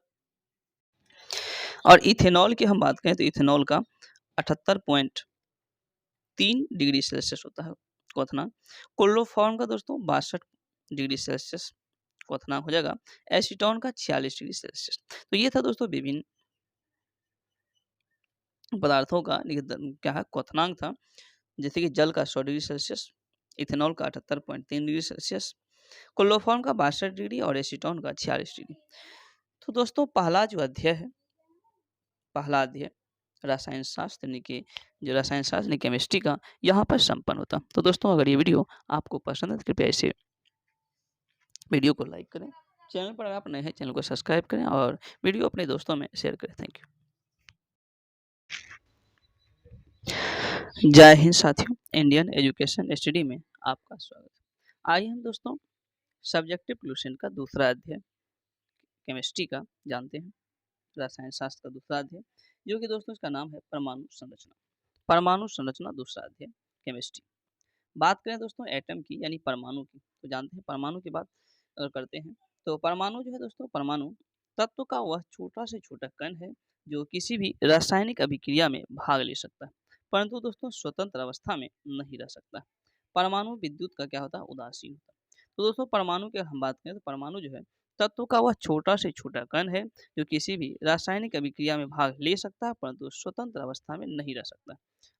और इथेनॉल की हम बात करें तो इथेनॉल का 78.3 डिग्री सेल्सियस होता है क्वथनांक। क्लोरोफॉर्म का दोस्तों 62 डिग्री सेल्सियस क्वथनांक हो जाएगा एसीटोन का 46 डिग्री सेल्सियस। तो ये था दोस्तों विभिन्न पदार्थों का क्या है क्वथनांक था, जैसे कि जल का 100 डिग्री सेल्सियस, इथेनॉल का 78.3 डिग्री सेल्सियस, क्लोरोफॉर्म का 62 डिग्री और एसीटोन का 46 डिग्री। तो दोस्तों पहला जो अध्याय है, पहला अध्याय रसायन शास्त्र यानी कि जो रसायन शास्त्र यानी केमिस्ट्री का यहाँ पर संपन्न होता। तो दोस्तों अगर ये वीडियो आपको पसंद है तो कृपया इसे वीडियो को लाइक करें, चैनल पर अगर आप नए हैं चैनल को सब्सक्राइब करें और वीडियो अपने दोस्तों में शेयर करें। Thank you. जय हिंद साथियों, इंडियन एजुकेशन स्टडी में आपका स्वागत है। आइए हम दोस्तों सब्जेक्टिव पोल्यूशन का दूसरा अध्याय केमिस्ट्री का जानते हैं, रसायन शास्त्र का दूसरा अध्याय, जो कि दोस्तों इसका नाम है परमाणु संरचना। परमाणु संरचना दूसरा अध्याय केमिस्ट्री। बात करें दोस्तों एटम की यानी परमाणु की, तो जानते हैं परमाणु की बात अगर करते हैं तो परमाणु जो है दोस्तों, परमाणु तत्व का वह छोटा से छोटा कण है जो किसी भी रासायनिक अभिक्रिया में भाग ले सकता है, परंतु दोस्तों स्वतंत्र अवस्था में नहीं रह सकता। परमाणु विद्युत का क्या होता है, उदासीन होता है। तो दोस्तों परमाणु की हम बात करें तो परमाणु जो है तत्व का वह छोटा से छोटा कण है जो किसी भी रासायनिक अभिक्रिया में भाग ले सकता है, परंतु स्वतंत्र अवस्था में नहीं रह सकता।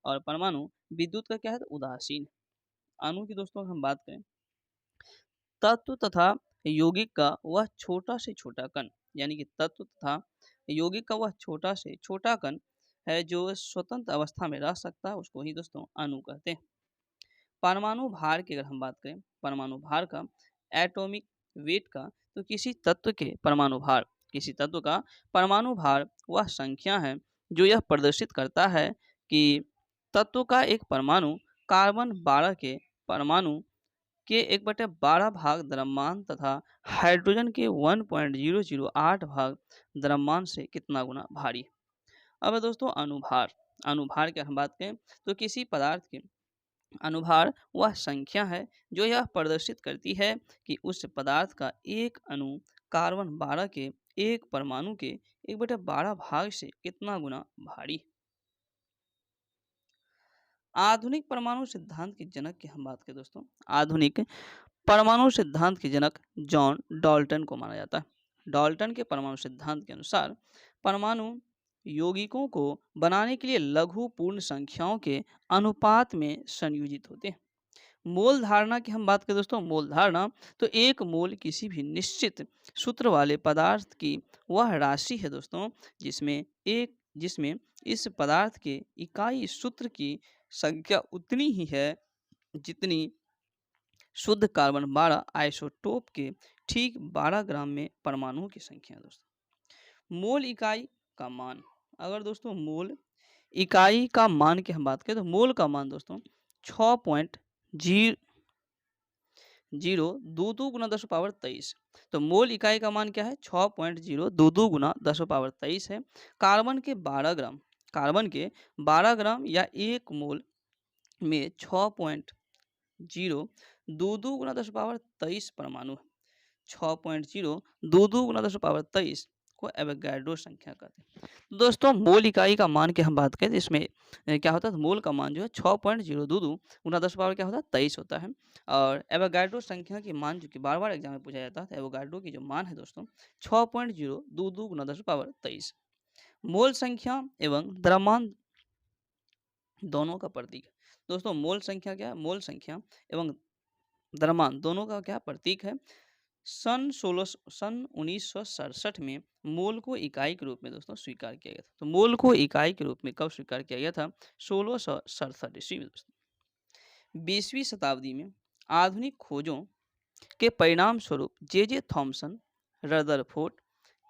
और परमाणु विद्युत का क्या है, तो उदासीन। अणु की दोस्तों हम बात करें, तत्व तथा यौगिक का वह छोटा से छोटा कण, यानी कि तत्व तथा यौगिक का वह छोटा से छोटा कण है जो स्वतंत्र अवस्था में रह सकता है, उसको ही दोस्तों अणु कहते हैं। परमाणु भार की अगर हम बात करें, परमाणु भार का एटॉमिक वेट का, तो किसी तत्व के परमाणु भार, किसी तत्व का परमाणु भार वह संख्या है जो यह प्रदर्शित करता है कि तत्व का एक परमाणु कार्बन 12 के परमाणु के 1/12 भाग द्रव्यमान तथा हाइड्रोजन के 1.008 भाग द्रव्यमान से कितना गुना भारी। अब है दोस्तों अनुभार। अनुभार की हम बात करें तो किसी पदार्थ के अनुभार वह संख्या है जो यह प्रदर्शित करती है कि उस पदार्थ का एक अणु कार्बन 12 के एक परमाणु के 1/12 भाग से कितना गुना भारी। आधुनिक परमाणु सिद्धांत के जनक की हम बात करें दोस्तों, आधुनिक परमाणु सिद्धांत के जनक जॉन डाल्टन को माना जाता है। डाल्टन के परमाणु सिद्धांत के अनुसार परमाणु यौगिकों को बनाने के लिए लघु पूर्ण संख्याओं के अनुपात में संयोजित होते हैं। मोल धारणा की हम बात करें दोस्तों, मोल धारणा तो एक मोल किसी भी निश्चित सूत्र वाले पदार्थ की वह राशि है दोस्तों जिसमें इस पदार्थ के इकाई सूत्र की संख्या उतनी ही है जितनी शुद्ध कार्बन 12 आइसोटोप के ठीक 12 ग्राम में परमाणुओं की संख्या है दोस्तों। मोल इकाई का मान, अगर दोस्तों मोल इकाई का मान की हम बात करें तो मोल का मान दोस्तों 6.022 गुना 10^23। तो मोल इकाई का मान क्या है, 6.022 गुना 10^23 है। कार्बन के 12 ग्राम, कार्बन के 12 ग्राम या एक मोल में 6.022 गुना 10^23 परमाणु है। 6.022 गुना 10^23 को एवोगाड्रो संख्या कहते हैं। तो दोस्तों मोल इकाई का मान की हम बात करें तो इसमें क्या होता है, मोल का मान जो है 6.022 गुना 10^23 होता है। और एवोगाड्रो संख्या की मान जो कि बार बार एग्जाम में पूछा जाता है, तो एवोगाड्रो की जो मान है दोस्तों 6.022 गुना 10^23। मोल संख्या एवं द्रव्यमान दोनों का प्रतीक है दोस्तों। मोल संख्या क्या है, मोल संख्या एवं द्रव्यमान दोनों का क्या प्रतीक है। सन 1967 में मोल को इकाई के रूप में दोस्तों स्वीकार किया गया था। तो मोल को इकाई के रूप में कब स्वीकार किया गया था, 1667 ईस्वी में दोस्तों। 20वीं शताब्दी में आधुनिक खोजों के परिणाम स्वरूप जे थॉमसन, रदरफोर्ड,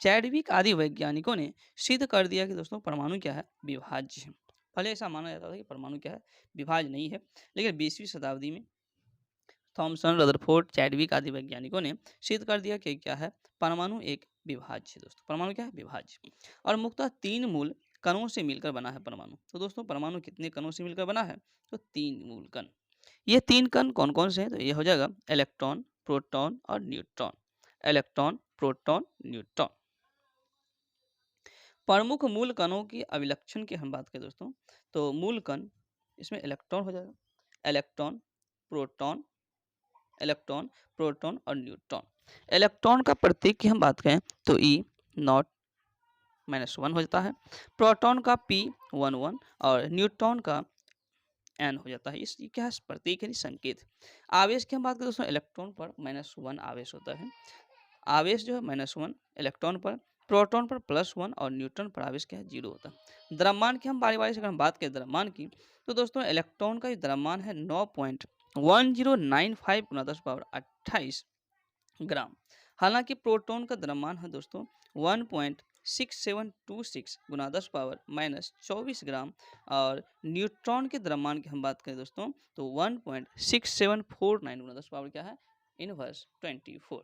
चैडविक आदि वैज्ञानिकों ने सिद्ध कर दिया कि दोस्तों परमाणु क्या है, विभाज्य है। पहले ऐसा माना जाता था कि परमाणु क्या है, विभाज्य नहीं है, लेकिन 20वीं शताब्दी में थॉमसन, रदरफोर्ड, चैडविक आदि वैज्ञानिकों ने सिद्ध कर दिया कि क्या है, परमाणु एक विभाज्य है दोस्तों। परमाणु क्या है, विभाज्य। और मुख्यतः 3 मूल कणों से मिलकर बना है परमाणु। तो दोस्तों परमाणु कितने कणों से मिलकर बना है, तो 3 मूल कण। ये 3 कण कौन कौन से हैं, तो ये हो जाएगा इलेक्ट्रॉन, प्रोटॉन और न्यूट्रॉन। Electron, proton, neutron. प्रमुख मूल कणों की अभिलक्षण की हम बात करें दोस्तों, तो मूल कण इसमें इलेक्ट्रॉन हो जाएगा, इलेक्ट्रॉन, प्रोटॉन, इलेक्ट्रॉन, प्रोटॉन और न्यूट्रॉन। इलेक्ट्रॉन का प्रतीक की हम बात करें तो ई नॉट -1 हो जाता है, प्रोटॉन का p11 और न्यूट्रॉन का n हो जाता है। ये क्या है? प्रतीक है, संकेत। आवेश की हम बात करें दोस्तों, इलेक्ट्रॉन पर -1 आवेश होता है। आवेश जो है -1 इलेक्ट्रॉन पर, प्रोटॉन पर +1 और न्यूट्रॉन पर आवेश क्या है? 0 होता है। द्रव्यमान की हम बारी बारी से अगर हम बात करें द्रव्यमान की, तो दोस्तों इलेक्ट्रॉन का जो द्रव्यमान है 9.1095 × 10⁻28 ग्राम। हालांकि प्रोटॉन का द्रव्यमान है दोस्तों 1.6726 × 10⁻24 ग्राम, और न्यूट्रॉन के द्रव्यमान की हम बात करें दोस्तों तो 1.6749 × 10 क्या है? इनवर्स 24।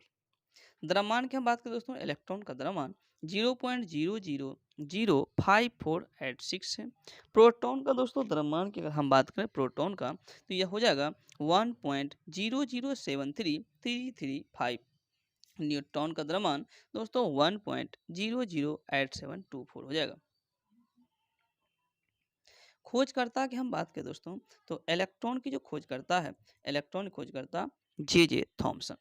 द्रव्यमान की हम बात करें दोस्तों, इलेक्ट्रॉन का द्रव्यमान 0.000548 है। प्रोटॉन का दोस्तों द्रव्यमान की अगर हम बात करें प्रोटॉन का, तो यह हो जाएगा 1.0073335। न्यूट्रॉन का द्रव्यमान दोस्तों 1.008724 हो जाएगा। खोजकर्ता की हम बात करें दोस्तों, तो इलेक्ट्रॉन की जो खोजकर्ता है, इलेक्ट्रॉन की खोजकर्ता जे थॉमसन।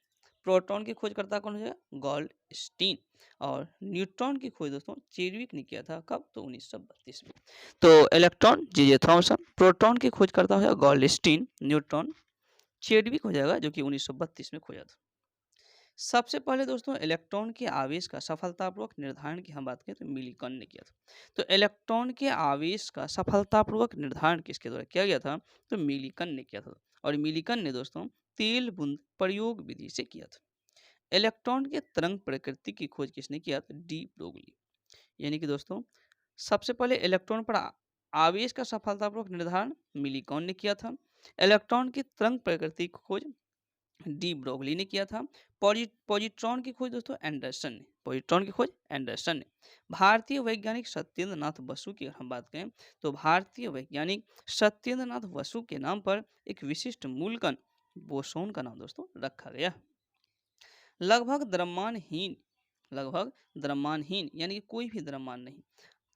प्रोटॉन की खोजकर्ता कौन हो जाएगा? गोल्डस्टीन। और न्यूट्रॉन की खोज दोस्तों चेडविक ने किया था, कब? तो 1932 में। तो इलेक्ट्रॉन जे थॉमसन, प्रोटॉन की खोजकर्ता हो जाएगा गोल्डस्टीन, न्यूट्रॉन चेडविक हो जाएगा, जो कि 1932 में खोजा था। सबसे पहले दोस्तों इलेक्ट्रॉन के आवेश का सफलतापूर्वक निर्धारण की हम बात करें तो मिलीकन ने किया था। तो इलेक्ट्रॉन के आवेश का सफलतापूर्वक निर्धारण किसके द्वारा किया गया था? तो मिलीकन ने किया था। और मिलीकन ने दोस्तों तेल बूंद प्रयोग विधि से किया था। इलेक्ट्रॉन के तरंग प्रकृति की खोज किसने किया? था डी ब्रोगली। यानी कि दोस्तों सबसे पहले इलेक्ट्रॉन पर आवेश का सफलतापूर्वक निर्धारण मिलीकॉन ने किया था। इलेक्ट्रॉन की तरंग प्रकृति की खोज डी ब्रोगली ने किया था। पॉजिट्रॉन की खोज दोस्तों एंडरसन ने, पॉजिट्रॉन की खोज एंडरसन ने। भारतीय वैज्ञानिक सत्येंद्र नाथ बसु की अगर हम बात करें, तो भारतीय वैज्ञानिक सत्येंद्र नाथ बसु के नाम पर एक विशिष्ट मूलकण बोसोन का नाम दोस्तों रखा गया। लगभग द्रव्यमानहीन, लगभग द्रव्यमानहीन यानी कि कोई भी द्रव्यमान नहीं,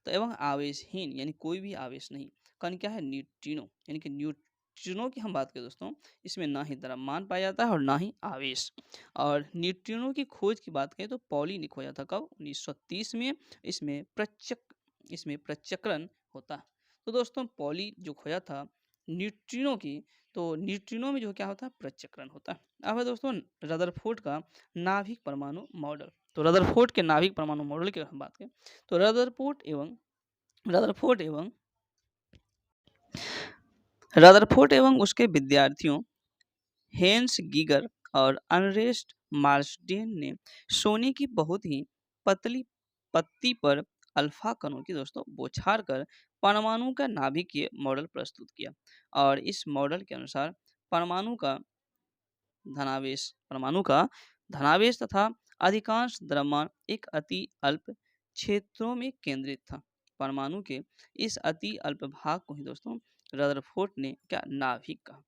तो एवं आवेशहीन यानी कोई भी आवेश नहीं कण क्या है? न्यूट्रिनो। यानी कि न्यूट्रिनो की हम बात करें दोस्तों, इसमें ना ही द्रव्यमान पाया जाता है और ना ही आवेश। और न्यूट्रिनो की खोज की बात करें तो पॉली ने खोजा था, कब? 1930 में। इसमें प्रचक्रण होता है। तो दोस्तों पॉली जो खोजा था न्यूट्रिनो की, तो न्यूट्रिनो में जो क्या होता है? प्रचक्रण होता है। अब है दोस्तों रदरफोर्ड का नाभिक परमाणु मॉडल। तो रदरफोर्ड के नाभिक परमाणु मॉडल की हम बात करें, तो रदरफोर्ड एवं उसके विद्यार्थियों हेंस गीगर और अनरेस्ट मार्सडेन ने सोने की बहुत ही पतली पत्ती पर अल्फा कणों की दोस्तों बौछार कर परमाणु का नाभिकीय मॉडल प्रस्तुत किया। और इस मॉडल के अनुसार परमाणु का धनावेश तथा अधिकांश द्रव्यमान एक अति अल्प क्षेत्रों में केंद्रित था। परमाणु के इस अति अल्प भाग को ही दोस्तों रदरफोर्ड ने क्या नाभिक कहा।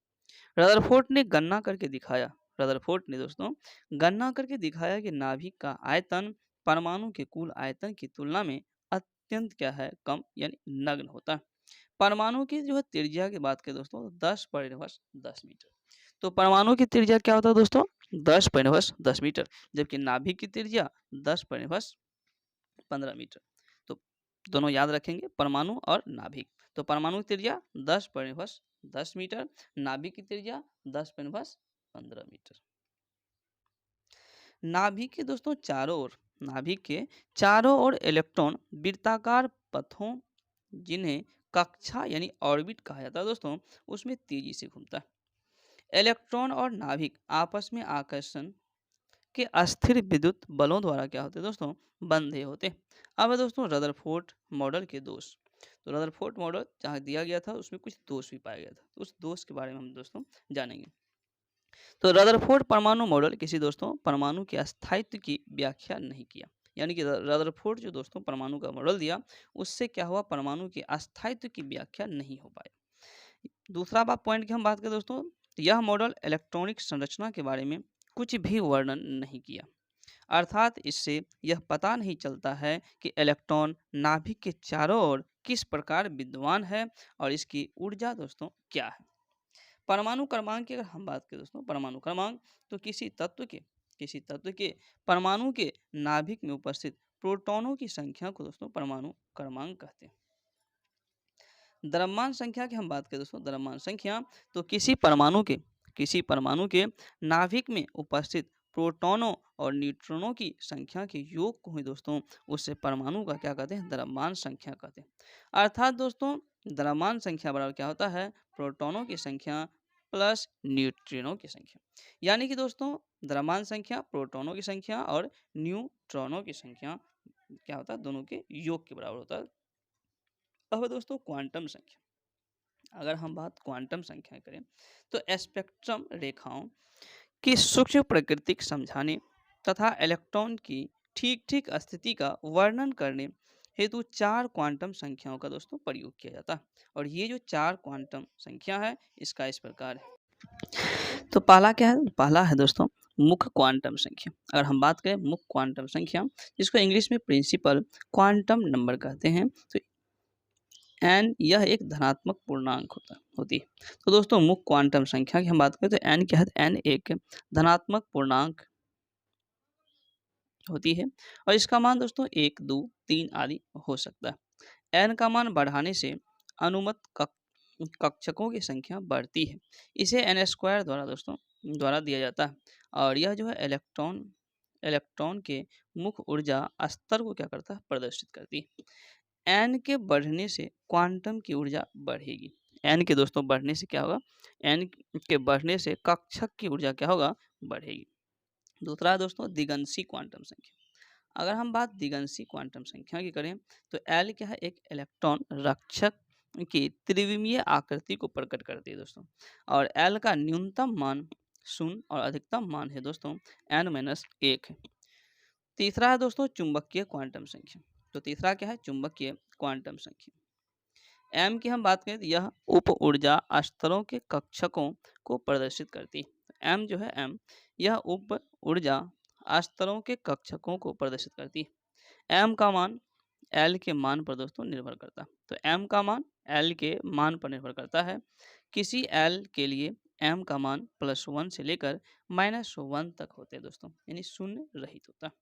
रदरफोर्ड ने गणना करके दिखाया, रदरफोर्ड ने दोस्तों गणना करके दिखाया कि नाभिक का आयतन परमाणु के कुल आयतन की तुलना में अत्यंत क्या है? कम यानी नगण्य होता है। परमाणु की जो है त्रिज्या की बात करें दोस्तों 10 मीटर। तो परमाणु की त्रिज्या क्या होता है दोस्तों? 10 मीटर, जबकि नाभिक की त्रिज्या 10 15 मीटर। तो दोनों याद रखेंगे, परमाणु और नाभिक। तो परमाणु की त्रिज्या 10 मीटर, नाभिक की त्रिज्या 10 15 मीटर। नाभिक के चारों ओर इलेक्ट्रॉन वृत्ताकार पथों, जिन्हें कक्षा यानी ऑर्बिट कहा जाता है दोस्तों, उसमें तेजी से घूमता है। इलेक्ट्रॉन और नाभिक आपस में आकर्षण के अस्थिर विद्युत बलों द्वारा क्या होते हैं दोस्तों? बंधे होते हैं। अब है दोस्तों रदरफोर्ड मॉडल के दोष। तो रदरफोर्ड मॉडल जहाँ दिया गया था उसमें कुछ दोष भी पाया गया था, तो उस दोष के बारे में हम दोस्तों जानेंगे। तो रदरफोर्ड परमाणु मॉडल किसी दोस्तों परमाणु के अस्थायित्व की व्याख्या नहीं किया। यानी कि रदरफोर्ड जो दोस्तों परमाणु का मॉडल दिया, उससे क्या हुआ? परमाणु के अस्थायित्व की व्याख्या नहीं हो पाई। दूसरा पॉइंट की हम बात करें दोस्तों, यह मॉडल इलेक्ट्रॉनिक संरचना के बारे में कुछ भी वर्णन नहीं किया। अर्थात इससे यह पता नहीं चलता है कि इलेक्ट्रॉन नाभिक के चारों ओर किस प्रकार विद्यमान है और इसकी ऊर्जा दोस्तों क्या है। परमाणु क्रमांक की अगर हम बात करें दोस्तों, परमाणु क्रमांक तो किसी तत्व के किसी तत्व के परमाणु के नाभिक में उपस्थित प्रोटॉनों की संख्या को दोस्तों परमाणु क्रमांक कहते हैं। द्रव्यमान संख्या की हम बात करें दोस्तों, द्रव्यमान संख्या तो किसी परमाणु के नाभिक में उपस्थित प्रोटॉनों और न्यूट्रॉनों की संख्या के योग को ही दोस्तों उससे परमाणु का क्या कहते हैं, द्रव्यमान संख्या कहते हैं। अर्थात दोस्तों द्रव्यमान संख्या बराबर क्या होता है, प्रोटॉनों की संख्या प्लस न्यूट्रिनो की संख्या। यानी कि दोस्तों द्रव्यमान संख्या प्रोटॉनों की संख्या और न्यूट्रॉनों की संख्या क्या होता है, दोनों के योग के बराबर होता है। अब दोस्तों क्वांटम संख्या, अगर हम बात क्वांटम संख्या करें तो स्पेक्ट्रम रेखाओं की सूक्ष्म प्रकृति समझाने तथा इलेक्ट्रॉन की ठीक ठीक स्थिति का वर्णन करने हेतु 4 क्वांटम संख्याओं का दोस्तों प्रयोग किया जाता है। और ये जो 4 क्वांटम संख्या है इसका इस प्रकार है। तो पहला क्या है, पहला है दोस्तों मुख्य क्वांटम संख्या। अगर हम बात करें मुख्य क्वांटम संख्या, जिसको इंग्लिश में प्रिंसिपल क्वांटम नंबर कहते हैं, तो एन यह एक धनात्मक पूर्णांक होती है। तो दोस्तों मुख्य क्वांटम संख्या की हम बात करें तो एन क्या है, एन एक धनात्मक पूर्णांक होती है और इसका मान दोस्तों 1, 2, 3 आदि हो सकता है। एन का मान बढ़ाने से अनुमत कक्षकों की संख्या बढ़ती है। इसे एन स्क्वायर द्वारा दिया जाता है और यह जो है इलेक्ट्रॉन के मुख्य ऊर्जा स्तर को क्या करता है, प्रदर्शित करती है। एन के बढ़ने से क्वांटम की ऊर्जा बढ़ेगी। एन के दोस्तों बढ़ने से क्या होगा, एन के बढ़ने से कक्षक की ऊर्जा क्या होगा, बढ़ेगी। दूसरा है दोस्तों दिगंशी क्वांटम संख्या। अगर हम बात दिगंशी क्वांटम संख्या की करें तो एल क्या है, एक इलेक्ट्रॉन रक्षक की त्रिविमीय आकृति को प्रकट करती है दोस्तों। और एल का न्यूनतम मान 0 और अधिकतम मान है दोस्तों n-1 है। तीसरा है दोस्तों चुंबकीय क्वांटम संख्या। तो तीसरा क्या है, चुंबकीय क्वांटम संख्या। एम की हम बात करें तो यह उप ऊर्जा स्तरों के कक्षकों को प्रदर्शित करती है। एम जो है, एम यह उप ऊर्जा स्तरों के कक्षकों को प्रदर्शित करती है। एम का मान एल के मान पर दोस्तों निर्भर करता है। तो एम का मान एल के मान पर निर्भर करता है। किसी एल के लिए एम का मान +1 से लेकर -1 तक होते हैं दोस्तों, यानी शून्य रहित होता है।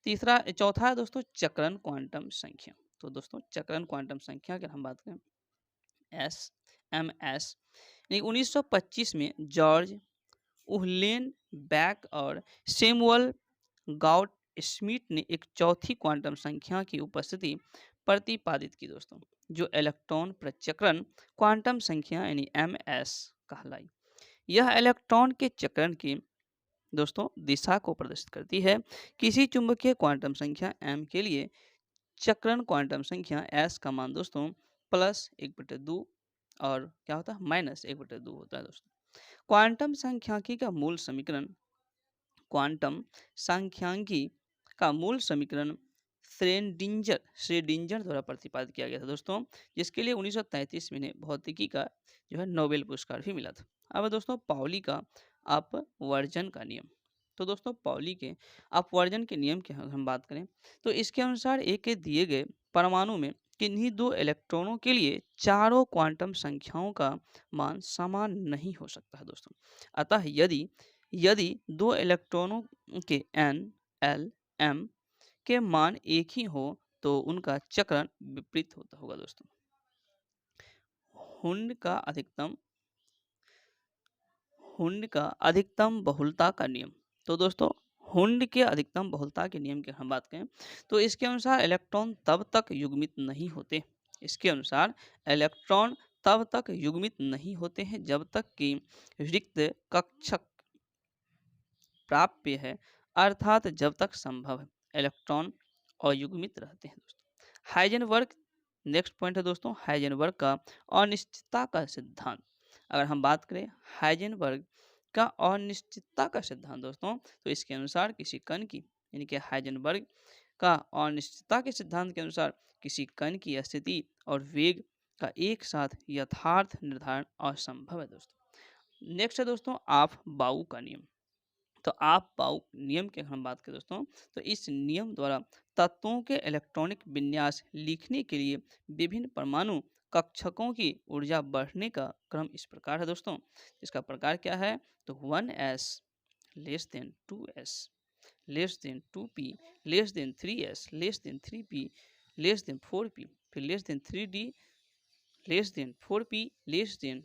चौथा है दोस्तों चक्रण क्वांटम संख्या। तो दोस्तों चक्रण क्वांटम संख्या की हम बात करें एस एम एस, 1925 में जॉर्ज उहलेन बैक और सैमुअल गॉड स्मिथ ने एक चौथी क्वांटम संख्या की उपस्थिति प्रतिपादित की दोस्तों, जो इलेक्ट्रॉन प्रचक्रण क्वांटम संख्या यानी एम एस कहलाई। यह इलेक्ट्रॉन के चक्रण की दोस्तों दिशा को प्रदर्शित करती है। किसी चुंबकीय क्वांटम संख्या m के लिए चक्रण क्वांटम संख्या s का मान दोस्तों +1/2 और क्या होता है, -1/2 होता है दोस्तों। क्वांटम सांख्यिकी का मूल समीकरण श्रेडिंजर द्वारा प्रतिपादित किया गया था दोस्तों, जिसके लिए 1933 में इन्हें भौतिकी का जो है नोबेल पुरस्कार भी मिला था। अब दोस्तों पाउली का अपवर्जन का नियम। तो दोस्तों पाउली के अपवर्जन के नियम की हम बात करें तो इसके अनुसार एक के दिए गए परमाणु में किन्हीं 2 इलेक्ट्रॉनों के लिए चारों क्वांटम संख्याओं का मान समान नहीं हो सकता है दोस्तों। अतः यदि यदि 2 इलेक्ट्रॉनों के n, l, m के मान एक ही हो तो उनका चक्रण विपरीत होता होगा दोस्तों। हुंड का अधिकतम बहुलता का नियम। तो दोस्तों हुंड के अधिकतम बहुलता के नियम की हम बात करें तो इसके अनुसार इलेक्ट्रॉन तब तक युग्मित नहीं होते हैं जब तक कि रिक्त कक्षक प्राप्य है, अर्थात जब तक संभव है इलेक्ट्रॉन अयुग्मित रहते हैं दोस्तों। हाइजेनबर्ग नेक्स्ट पॉइंट है दोस्तों, हाइजेनबर्ग का अनिश्चितता का सिद्धांत। अगर हम बात करें हाइजेनबर्ग का अनिश्चितता का सिद्धांत दोस्तों, तो इसके अनुसार किसी कण की यानी कि हाइजेनबर्ग का अनिश्चितता के सिद्धांत के अनुसार किसी कण की स्थिति और वेग का एक साथ यथार्थ निर्धारण असंभव है दोस्तों। नेक्स्ट है दोस्तों आप बाउ का नियम। तो आप बाउ नियम की हम बात करें दोस्तों तो इस नियम द्वारा तत्वों के इलेक्ट्रॉनिक विन्यास लिखने के लिए विभिन्न परमाणु कक्षकों की ऊर्जा बढ़ने का क्रम इस प्रकार है दोस्तों। इसका प्रकार क्या है, तो 1s less than 2s, less than 2p, less than 3s, less than 3p, less than 4p, फिर less than 3d, less than 4p, less than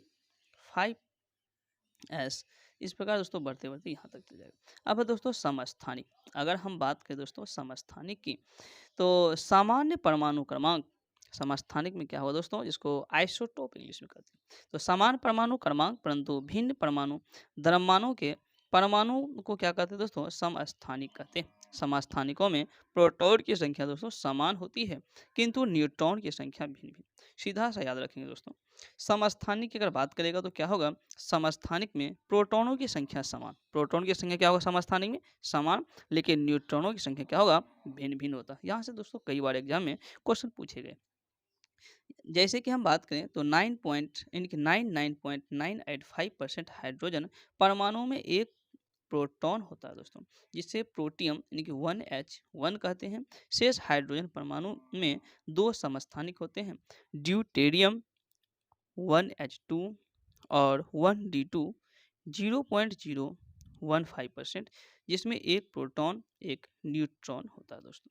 5s। इस प्रकार दोस्तों बढ़ते बढ़ते यहाँ तक चल जाएगा। अब है दोस्तों समस्थानिक। अगर हम बात करें दोस्तों समस्थानिक की, तो सामान्य परमाणु क्रमांक समस्थानिक में क्या हुआ दोस्तों, जिसको आइसोटोप इंग्लिश में कहते हैं। तो समान परमाणु क्रमांक परंतु भिन्न परमाणु द्रव्यमानों के परमाणु को क्या कहते हैं दोस्तों, समस्थानिक कहते हैं। समस्थानिकों में प्रोटॉन की संख्या दोस्तों समान होती है किंतु न्यूट्रॉन की संख्या भिन्न भिन्न। सीधा सा याद रखेंगे दोस्तों। समस्थानिक की अगर बात करेगा तो क्या होगा, समस्थानिक में प्रोटॉनों की संख्या समान, प्रोटॉन की संख्या क्या होगा समस्थानिक में समान, लेकिन न्यूट्रॉनों की संख्या क्या होगा, भिन्न भिन्न होता है। यहाँ से दोस्तों कई बार एग्जाम में क्वेश्चन पूछे गए। जैसे कि हम बात करें तो 99.985% हाइड्रोजन परमाणु में एक प्रोटॉन होता है दोस्तों, जिसे प्रोटियम यानी कि 1H1 कहते हैं। शेष हाइड्रोजन परमाणु में दो समस्थानिक होते हैं, ड्यूटेरियम 1H2 और 1D2 0.015%, जिसमें एक प्रोटॉन एक न्यूट्रॉन होता है दोस्तों।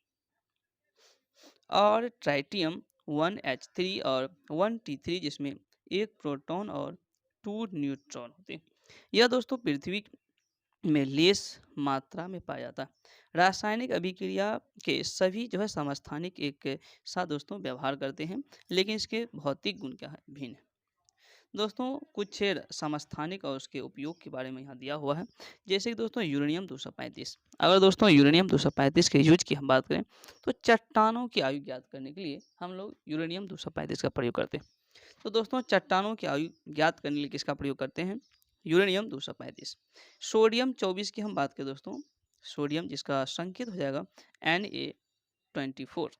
और ट्राइटियम 1H3 और 1T3, जिसमें एक प्रोटॉन और 2 न्यूट्रॉन होते हैं। यह दोस्तों पृथ्वी में लेस मात्रा में पाया जाता है। रासायनिक अभिक्रिया के सभी जो है समस्थानिक एक साथ दोस्तों व्यवहार करते हैं, लेकिन इसके भौतिक गुण क्या है, भिन्न है। दोस्तों कुछ समस्थानिक और उसके उपयोग के बारे में यहाँ दिया हुआ है। जैसे कि दोस्तों यूरेनियम 235। अगर दोस्तों यूरेनियम 235 के यूज की हम बात करें तो चट्टानों की आयु ज्ञात करने के लिए हम लोग यूरेनियम 235 का प्रयोग करते हैं। तो दोस्तों चट्टानों की आयु ज्ञात करने के लिए किसका प्रयोग करते हैं, यूरेनियम 235। सोडियम 24 की हम बात करें दोस्तों, सोडियम जिसका संकेत हो जाएगा Na24।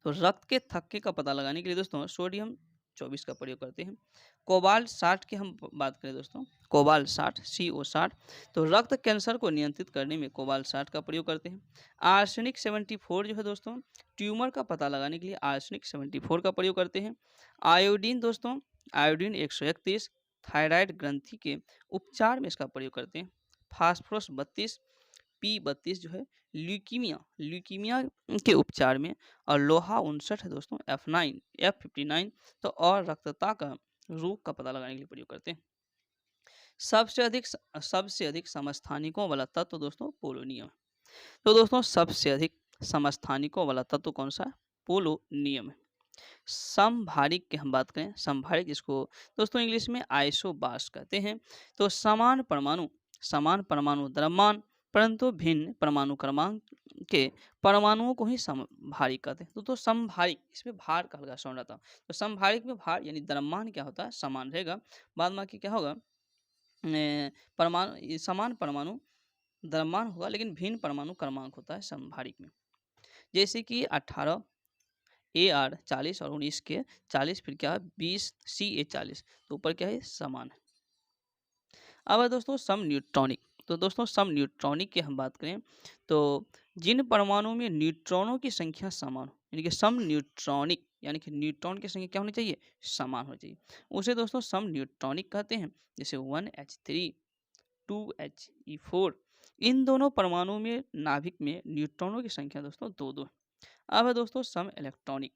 तो रक्त के थक्के का पता लगाने के लिए दोस्तों सोडियम 24 का प्रयोग करते हैं। कोबाल्ट 60 की हम बात करें दोस्तों, कोबाल्ट 60 CO60, तो रक्त कैंसर को नियंत्रित करने में कोबाल्ट 60 का प्रयोग करते हैं। आर्सेनिक 74 जो है दोस्तों, ट्यूमर का पता लगाने के लिए आर्सेनिक 74 का प्रयोग करते हैं। आयोडीन दोस्तों, आयोडीन 131 थायराइड ग्रंथि के उपचार में इसका प्रयोग करते हैं। फास्फोरस 32 P32 जो है ल्यूकीमिया ल्यूकीमिया के उपचार में। और लोहा 59 है दोस्तों, F59 तो और रक्तता का रोग का पता लगाने के लिए प्रयोग करते हैं। सबसे अधिक समस्थानिकों वाला तत्व दोस्तों पोलोनियम है। तो दोस्तों सबसे अधिक समस्थानिकों वाला तत्व कौन सा है, पोलोनियम है। समभारिक की हम बात करें, समभारिक जिसको दोस्तों इंग्लिश में आइसोबार्स कहते हैं। तो समान परमाणु द्रव्यमान परंतु भिन्न परमाणु क्रमांक के परमाणुओं को ही समभारिक कहते हैं। तो समभारिक इसमें भार का हल्का साउंड आता है। तो समभारिक में भार यानी द्रव्यमान क्या होता है, समान रहेगा। बाद में क्या होगा, परमाणु समान परमाणु द्रव्यमान होगा लेकिन भिन्न परमाणु क्रमांक होता है समभारिक में। जैसे कि 18 AR 40 और 19 के 40, फिर क्या है 20 CA 40, तो ऊपर क्या है समान है। अब है दोस्तों सम न्यूट्रॉनिक। तो दोस्तों सम न्यूट्रॉनिक की हम बात करें तो जिन परमाणुओं में न्यूट्रॉनों की संख्या समान हो, यानी कि सम न्यूट्रॉनिक, यानी कि न्यूट्रॉन की संख्या क्या होनी चाहिए, समान होनी चाहिए, उसे दोस्तों सम न्यूट्रॉनिक कहते हैं। जैसे 1H3 2He4, इन दोनों परमाणुओं में नाभिक में न्यूट्रॉनों की संख्या दोस्तों 2 है। अब है दोस्तों सम इलेक्ट्रॉनिक।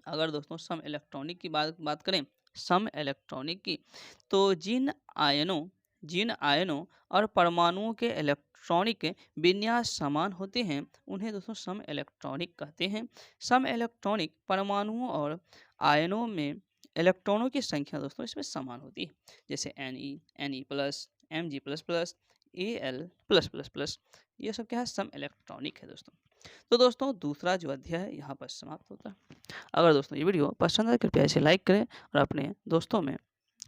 अगर दोस्तों सम इलेक्ट्रॉनिक की बात करें, सम इलेक्ट्रॉनिक की, तो जिन आयनों और परमाणुओं के इलेक्ट्रॉनिक विन्यास समान होते हैं उन्हें दोस्तों सम इलेक्ट्रॉनिक कहते हैं। सम इलेक्ट्रॉनिक परमाणुओं और आयनों में इलेक्ट्रॉनों की संख्या दोस्तों इसमें समान होती है। जैसे Ne Mg++, Al+++, ये सब क्या है, सम इलेक्ट्रॉनिक है दोस्तों। तो दोस्तों दूसरा जो अध्याय है यहाँ पर समाप्त होता है। अगर दोस्तों ये वीडियो पसंद आए कृपया इसे लाइक करें और अपने दोस्तों में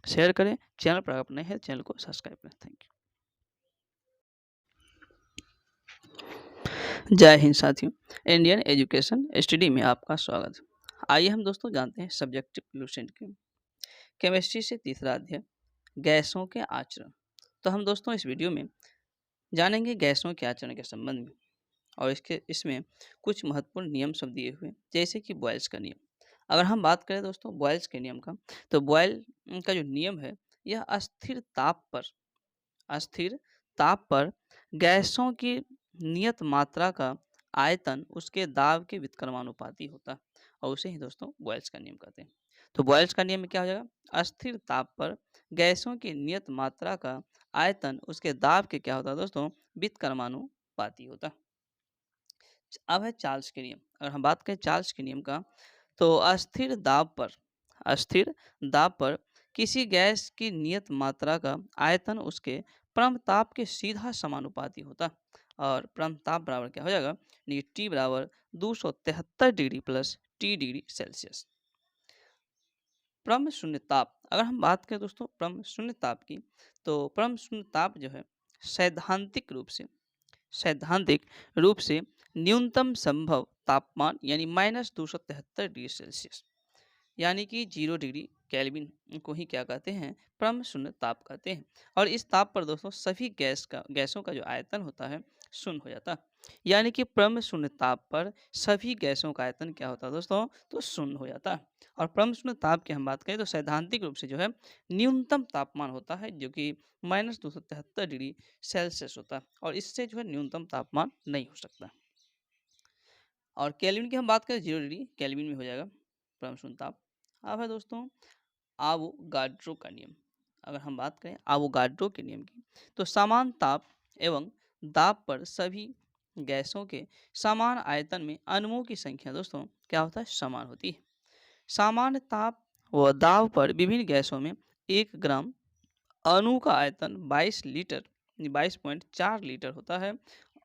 शेयर करें। चैनल पर अगर नए हैं चैनल को सब्सक्राइब करें। Thank you. जय हिंद साथियों, इंडियन एजुकेशन स्टडी में आपका स्वागत है। आइए हम दोस्तों जानते हैं सब्जेक्टिव पोल्यूशन की केमिस्ट्री से तीसरा अध्याय गैसों के आचरण। तो हम दोस्तों इस वीडियो में जानेंगे गैसों के आचरण के संबंध में और इसमें कुछ महत्वपूर्ण नियम सब दिए हुए, जैसे कि बॉयल्स का नियम। अगर हम बात करें दोस्तों बॉयल्स के नियम का, तो बॉयल का जो नियम है यह अस्थिर ताप पर गैसों की नियत मात्रा का आयतन उसके दाब के व्युत्क्रमानुपाती होता है और उसे ही दोस्तों बॉयल्स का नियम कहते हैं। तो बॉयल्स का नियम में क्या हो जाएगा, अस्थिर ताप पर गैसों की नियत मात्रा का आयतन उसके दाब के क्या होता है दोस्तों, व्युत्क्रमानुपाती होता है। अब है चार्ल्स के नियम। अगर हम बात करें चार्ल्स के नियम का, तो अस्थिर दाब पर किसी गैस की नियत मात्रा का आयतन उसके परम ताप के सीधा समानुपाती होता। और परम ताप बराबर क्या हो जाएगा, टी बराबर 273 degree plus T degree Celsius. परम शून्य ताप, अगर हम बात करें दोस्तों परम शून्य ताप की, तो परम शून्य ताप जो है सैद्धांतिक रूप से न्यूनतम संभव तापमान यानी -273 डिग्री सेल्सियस, यानी कि 0 डिग्री केल्विन को ही क्या कहते हैं, परम शून्य ताप कहते हैं। और इस ताप पर दोस्तों सभी गैसों का जो आयतन होता है शून्य हो जाता है। यानी कि परम शून्य ताप पर सभी गैसों का आयतन क्या होता है दोस्तों, तो शून्य हो जाता है। और परम शून्य ताप की हम बात करें तो सैद्धांतिक रूप से जो है न्यूनतम तापमान होता है जो कि -273 डिग्री सेल्सियस होता है, और इससे जो है न्यूनतम तापमान नहीं हो सकता। और केल्विन की हम बात करें 0 डिग्री केल्विन में हो जाएगा परम शून्य ताप। अब है दोस्तों आवोगाड्रो का नियम। अगर हम बात करें आवोगाड्रो के नियम की, तो समान ताप एवं दाब पर सभी गैसों के समान आयतन में अणुओं की संख्या दोस्तों क्या होता है, समान होती है। सामान्य ताप व दाब पर विभिन्न गैसों में 1 ग्राम अणु का आयतन 22.4 लीटर होता है।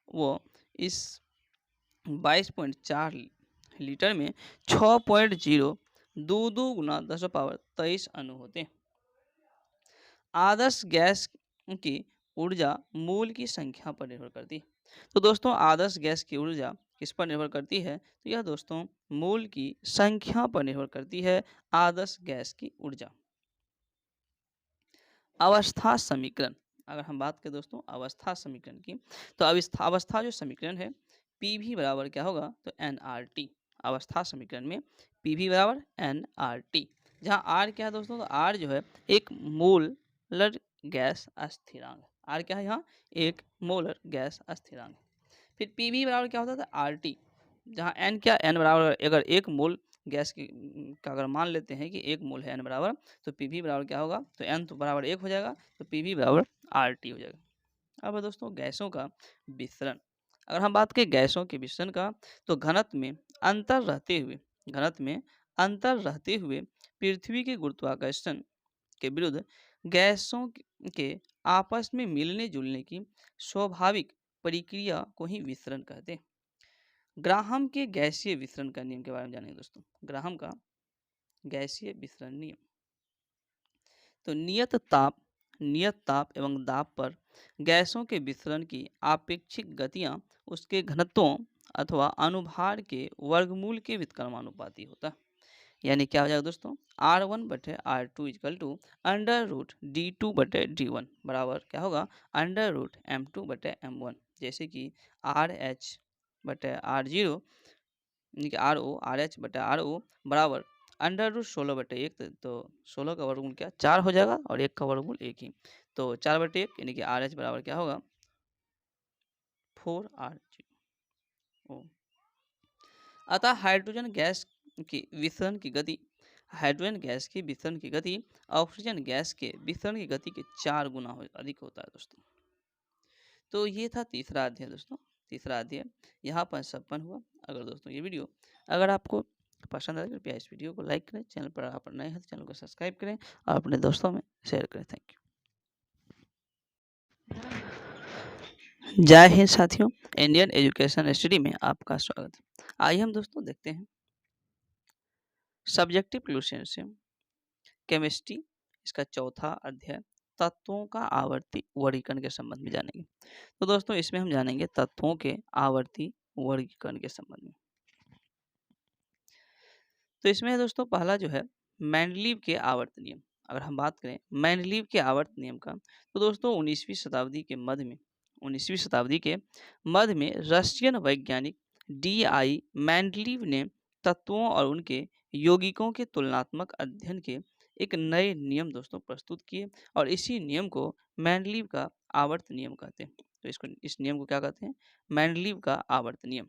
वो इस 22.4 लीटर में 6.022 गुना 10⁻23 अणु होते हैं। आदर्श गैस की ऊर्जा मूल की संख्या पर निर्भर करती है। तो दोस्तों आदर्श गैस की ऊर्जा किस पर निर्भर करती है, तो यह दोस्तों मूल की संख्या पर निर्भर करती है आदर्श गैस की ऊर्जा। अवस्था समीकरण, अगर हम बात करें दोस्तों अवस्था समीकरण की, तो अवस्था जो समीकरण है पीवी बराबर क्या होगा, तो एनआरटी। अवस्था समीकरण में पीवी बराबर एनआरटी, जहाँ आर क्या है दोस्तों, तो आर जो है एक मोलर गैस अस्थिरांक। आर क्या है यहाँ, एक मोलर गैस अस्थिरांक। फिर पीवी बराबर क्या होता था, आर टी, जहाँ एन क्या, एन बराबर अगर एक मोल गैस की का अगर मान लेते हैं कि 1 मोल है एन बराबर, तो पीवी बराबर क्या होगा, तो एन तो बराबर 1 हो जाएगा, तो पीवी बराबर आर टी हो जाएगा। अब दोस्तों गैसों का विसरण, अगर हम बात करें गैसों के विसरण का, तो घनत्व में अंतर रहते हुए पृथ्वी के गुरुत्वाकर्षण के विरुद्ध गैसों के आपस में मिलने जुलने की स्वाभाविक प्रक्रिया को ही विसरण कहते हैं। ग्राहम के गैसीय विसरण का नियम के बारे में जानेंगे दोस्तों। ग्राहम का गैसीय विसरण नियम, तो नियत ताप एवं दाब पर गैसों के विसरण की आपेक्षिक गतियां उसके घनत्वों अथवा अनुभार के वर्गमूल के व्युत्क्रमानुपाती होता है। यानी क्या हो जाएगा दोस्तों, R1/R2 इक्वल टू √D2/D1 बराबर क्या होगा, √M2/M1। जैसे कि RH/R0 यानी कि RH/RO बराबर √16/1, तो 16 का वर्गमूल क्या 4 हो जाएगा और 1 का वर्गमूल 1 ही, तो 4/1 यानी कि RH बराबर क्या होगा 4R0। अतः हाइड्रोजन गैस की विसरण की गति ऑक्सीजन गैस के विसरण की गति के 4 गुना अधिक होता है दोस्तों। तो ये था तीसरा अध्याय दोस्तों। तीसरा अध्याय यहाँ पर संपन्न हुआ। अगर दोस्तों ये वीडियो अगर आपको पसंद आए, कृपया इस वीडियो को लाइक करें, चैनल पर आप नए हैं तो चैनल को सब्सक्राइब करें और अपने दोस्तों में शेयर करें। Thank you. जय हिंद साथियों, इंडियन एजुकेशन स्टडी में आपका स्वागत है। आइए हम दोस्तों देखते हैं सब्जेक्टिव क्लूसेंशियम केमिस्ट्री, इसका चौथा अध्याय तत्वों का आवर्ती वर्गीकरण के संबंध में जानेंगे। तो दोस्तों इसमें हम जानेंगे तत्वों के आवर्ती वर्गीकरण के संबंध में। तो इसमें दोस्तों पहला जो है मेंडलीव के आवर्त नियम। अगर हम बात करें मेंडलीव के आवर्त नियम का, तो दोस्तों 19वीं शताब्दी के मध्य में रशियन वैज्ञानिक D.I. मेंडलीव ने तत्वों और उनके यौगिकों के तुलनात्मक अध्ययन के एक नए नियम दोस्तों प्रस्तुत किए और इसी नियम को मेंडलीव का आवर्त नियम कहते हैं। तो इसको इस नियम को क्या कहते हैं? मेंडलीव का आवर्त नियम।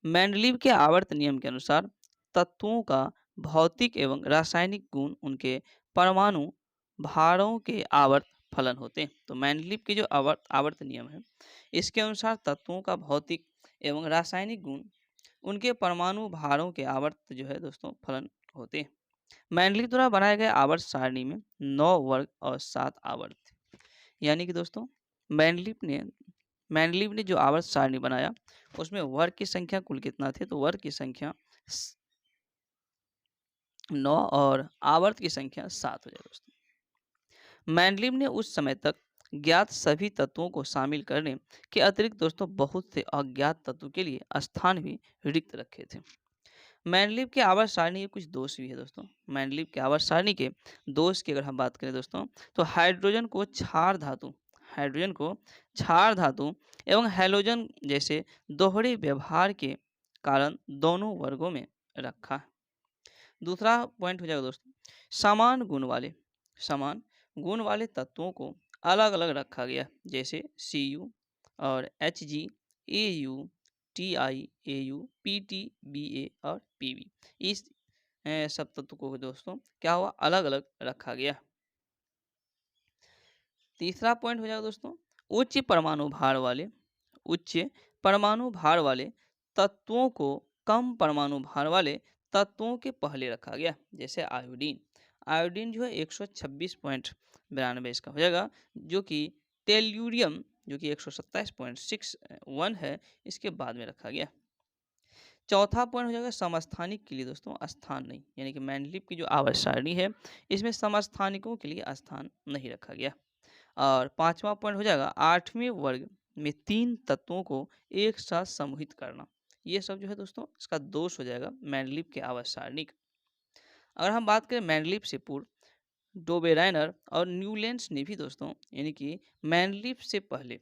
मेंडलीव के आवर्त नियम के अनुसार तत्वों का भौतिक एवं रासायनिक गुण उनके परमाणु भारों के आवर्त फलन होते हैं। तो मेंडलीव के जो आवर्त आवर्त नियम है, इसके अनुसार तत्वों का भौतिक एवं रासायनिक गुण उनके परमाणु भारों के आवर्त जो है दोस्तों फलन होते हैं। मेंडलीव द्वारा बनाए गए आवर्त सारणी में 9 वर्ग और 7 आवर्त थे। यानी कि दोस्तों मेंडलीव ने जो आवर्त सारणी बनाया उसमें वर्ग की संख्या कुल कितना थे? तो वर्ग की संख्या 9 और आवर्त की संख्या 7 हो जाए दोस्तों। मेंडलीव ने उस समय तक ज्ञात सभी तत्वों को शामिल करने के अतिरिक्त दोस्तों बहुत से अज्ञात तत्व के लिए स्थान भी रिक्त रखे थे। मेंडलीव के आवर्त सारणी के कुछ दोष भी है दोस्तों। मेंडलीव के आवर्त सारणी के दोष की अगर हम बात करें दोस्तों, तो हाइड्रोजन को क्षार धातु एवं हैलोजन जैसे दोहरे व्यवहार के कारण दोनों वर्गों में रखा है। दूसरा पॉइंट हो जाएगा दोस्तों, समान गुण वाले तत्वों को अलग अलग रखा गया, जैसे Cu और Hg, Au, Ti, Au, Pt, Ba और Pb। इस सब तत्व को दोस्तों क्या हुआ? अलग अलग रखा गया। तीसरा पॉइंट हो जाएगा दोस्तों, उच्च परमाणु भार वाले तत्वों को कम परमाणु भार वाले तत्वों के पहले रखा गया, जैसे आयोडीन जो है 126.92 इसका हो जाएगा, जो कि टेल्यूरियम जो कि 127.61 है, इसके बाद में रखा गया। चौथा पॉइंट हो जाएगा समस्थानिक के लिए दोस्तों स्थान नहीं, यानी कि मेंडलीव की जो आवर्त सारणी है इसमें समस्थानिकों के लिए स्थान नहीं रखा गया। और पांचवा पॉइंट हो जाएगा 8वें वर्ग में 3 तत्वों को एक साथ समूहित करना। ये सब जो है दोस्तों इसका दोष हो जाएगा मेंडलीव के आवर्त सारणी का। अगर हम बात करें मेंडलीव से पूर्व, डोबेराइनर और न्यूलैंड्स ने भी दोस्तों, यानी कि मेंडलीव से पहले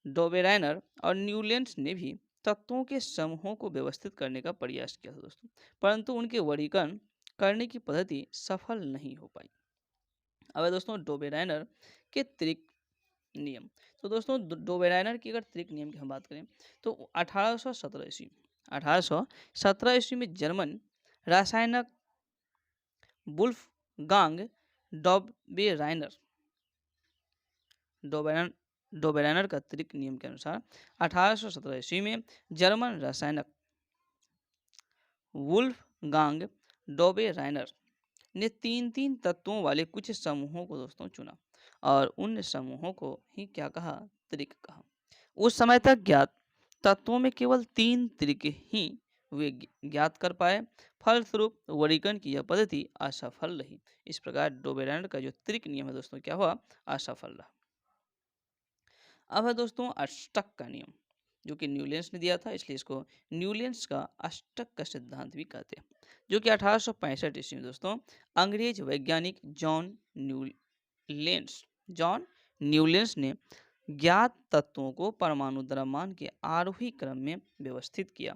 डोबेराइनर और न्यूलैंड्स ने भी तत्वों के समूहों को व्यवस्थित करने का प्रयास किया था दोस्तों, परंतु उनके वर्गीकरण करने की पद्धति सफल नहीं हो पाई। अब दोस्तों डोबेराइनर के त्रिक नियम। तो दोस्तों डोबेराइनर की अगर त्रिक नियम की हम बात करें, तो 1817 ईस्वी में जर्मन रासायनक वुल्फगांग डोबेराइनर डोबेराइनर डोबेराइनर का त्रिक नियम के अनुसार 1817 ईस्वी में जर्मन रासायनक वुल्फगांग डोबेराइनर ने 3 तत्वों वाले कुछ समूहों को दोस्तों चुना और उन समूहों को ही क्या कहा? त्रिक कहा। उस समय तक ज्ञात तत्वों में केवल 3 त्रिक ही वे ज्ञात कर पाए। फलस्वरूप वर्गीकरण की यह पद्धति असफल रही। इस प्रकार डोबेराइनर का जो त्रिक नियम है दोस्तों क्या हुआ? असफल रहा। अब है दोस्तों अष्टक का नियम, जो कि न्यूलैंड्स ने दिया था, इसलिए इसको न्यूलैंड्स का अष्टक का सिद्धांत भी कहते हैं, जो कि 1865 ईस्वी में दोस्तों अंग्रेज वैज्ञानिक जॉन न्यूलैंड्स ने ज्ञात तत्वों को परमाणु द्रव्यमान के आरोही क्रम में व्यवस्थित किया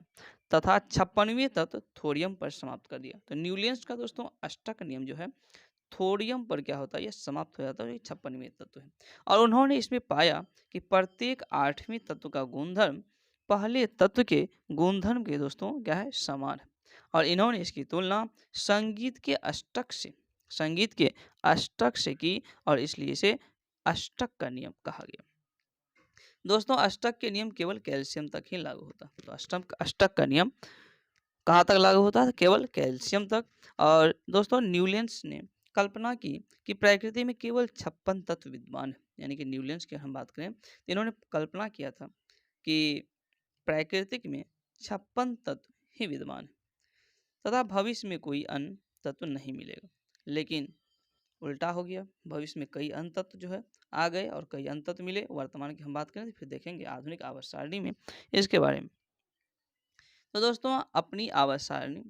तथा 56वें तत्व थोरियम पर समाप्त कर दिया। तो न्यूलैंड्स का दोस्तों अष्टक नियम जो है थोरियम पर क्या होता है? यह समाप्त हो जाता है, 56वें तत्व है। और उन्होंने इसमें पाया कि प्रत्येक 8वें तत्व का गुणधर्म पहले तत्व के गुणधर्म के दोस्तों क्या है? समान है। और इन्होंने इसकी तुलना संगीत के अष्टक से की और इसलिए इसे अष्टक का नियम कहा गया। दोस्तों अष्टक के नियम केवल कैल्शियम तक ही लागू होता है। तो अष्टक का नियम कहाँ तक लागू होता है? केवल कैल्शियम तक। और दोस्तों न्यूलैंड्स ने कल्पना की कि प्रकृति में केवल 56 तत्व विद्यमान है, यानी कि न्यूलैंड्स की हम बात करें तो इन्होंने कल्पना किया था कि प्राकृतिक में 56 तत्व ही विद्यमान है तथा भविष्य में कोई अन्य तत्व नहीं मिलेगा। लेकिन उल्टा हो गया, भविष्य में कई अन्य तत्व जो है आ गए और कई अन्य तत्व मिले। वर्तमान की हम बात करें तो फिर देखेंगे आधुनिक आवर्त सारणी में इसके बारे में। तो दोस्तों अपनी आवर्त सारणी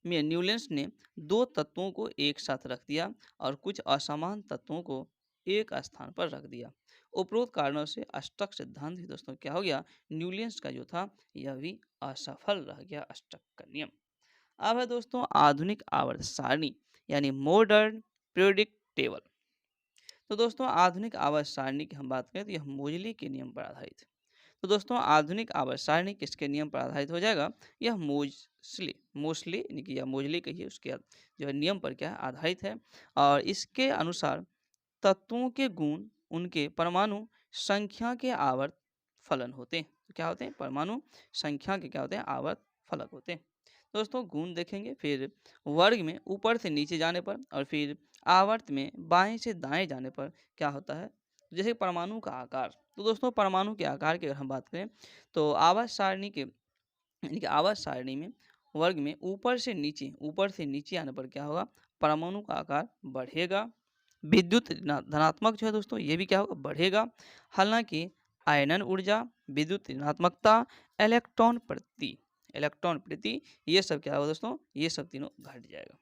में न्यूलैंड्स ने 2 तत्वों को एक साथ रख दिया और कुछ असमान तत्वों को एक स्थान पर रख दिया। उपरोक्त कारणों से अष्टक सिद्धांत ही दोस्तों क्या हो गया? न्यूलैंड्स का जो था यह भी असफल रह गया, अष्टक का नियम। अब है दोस्तों आधुनिक आवर्त सारणी यानी मॉडर्न पीरियोडिक टेबल। तो दोस्तों आधुनिक आवर्त सारणी की हम बात करें तो यह मोजले के नियम पर आधारित है। तो दोस्तों आधुनिक आवर्त सारणी किसके नियम पर आधारित हो जाएगा? यह मोस्टली मोस्टली यानी कि या मोजले कहिए उसके जो है नियम पर क्या है आधारित है। और इसके अनुसार तत्वों के गुण उनके परमाणु संख्या के आवर्त फलन होते हैं। तो क्या होते हैं? परमाणु संख्या के क्या होते हैं? आवर्त फलक होते हैं। दोस्तों गुण देखेंगे, फिर वर्ग में ऊपर से नीचे जाने पर, और फिर आवर्त में बाएं से दाएं जाने पर क्या होता है? जैसे परमाणु का आकार। तो दोस्तों परमाणु के आकार की अगर हम बात करें तो आवर्त सारणी के यानी कि आवर्त सारणी में वर्ग में ऊपर से नीचे आने पर क्या होगा? परमाणु का आकार बढ़ेगा। विद्युत धनात्मक जो है दोस्तों ये भी क्या होगा? बढ़ेगा। हालांकि आयनन ऊर्जा, विद्युत ऋणात्मकता, इलेक्ट्रॉन प्रति ये सब क्या होगा दोस्तों? ये सब तीनों घट जाएगा।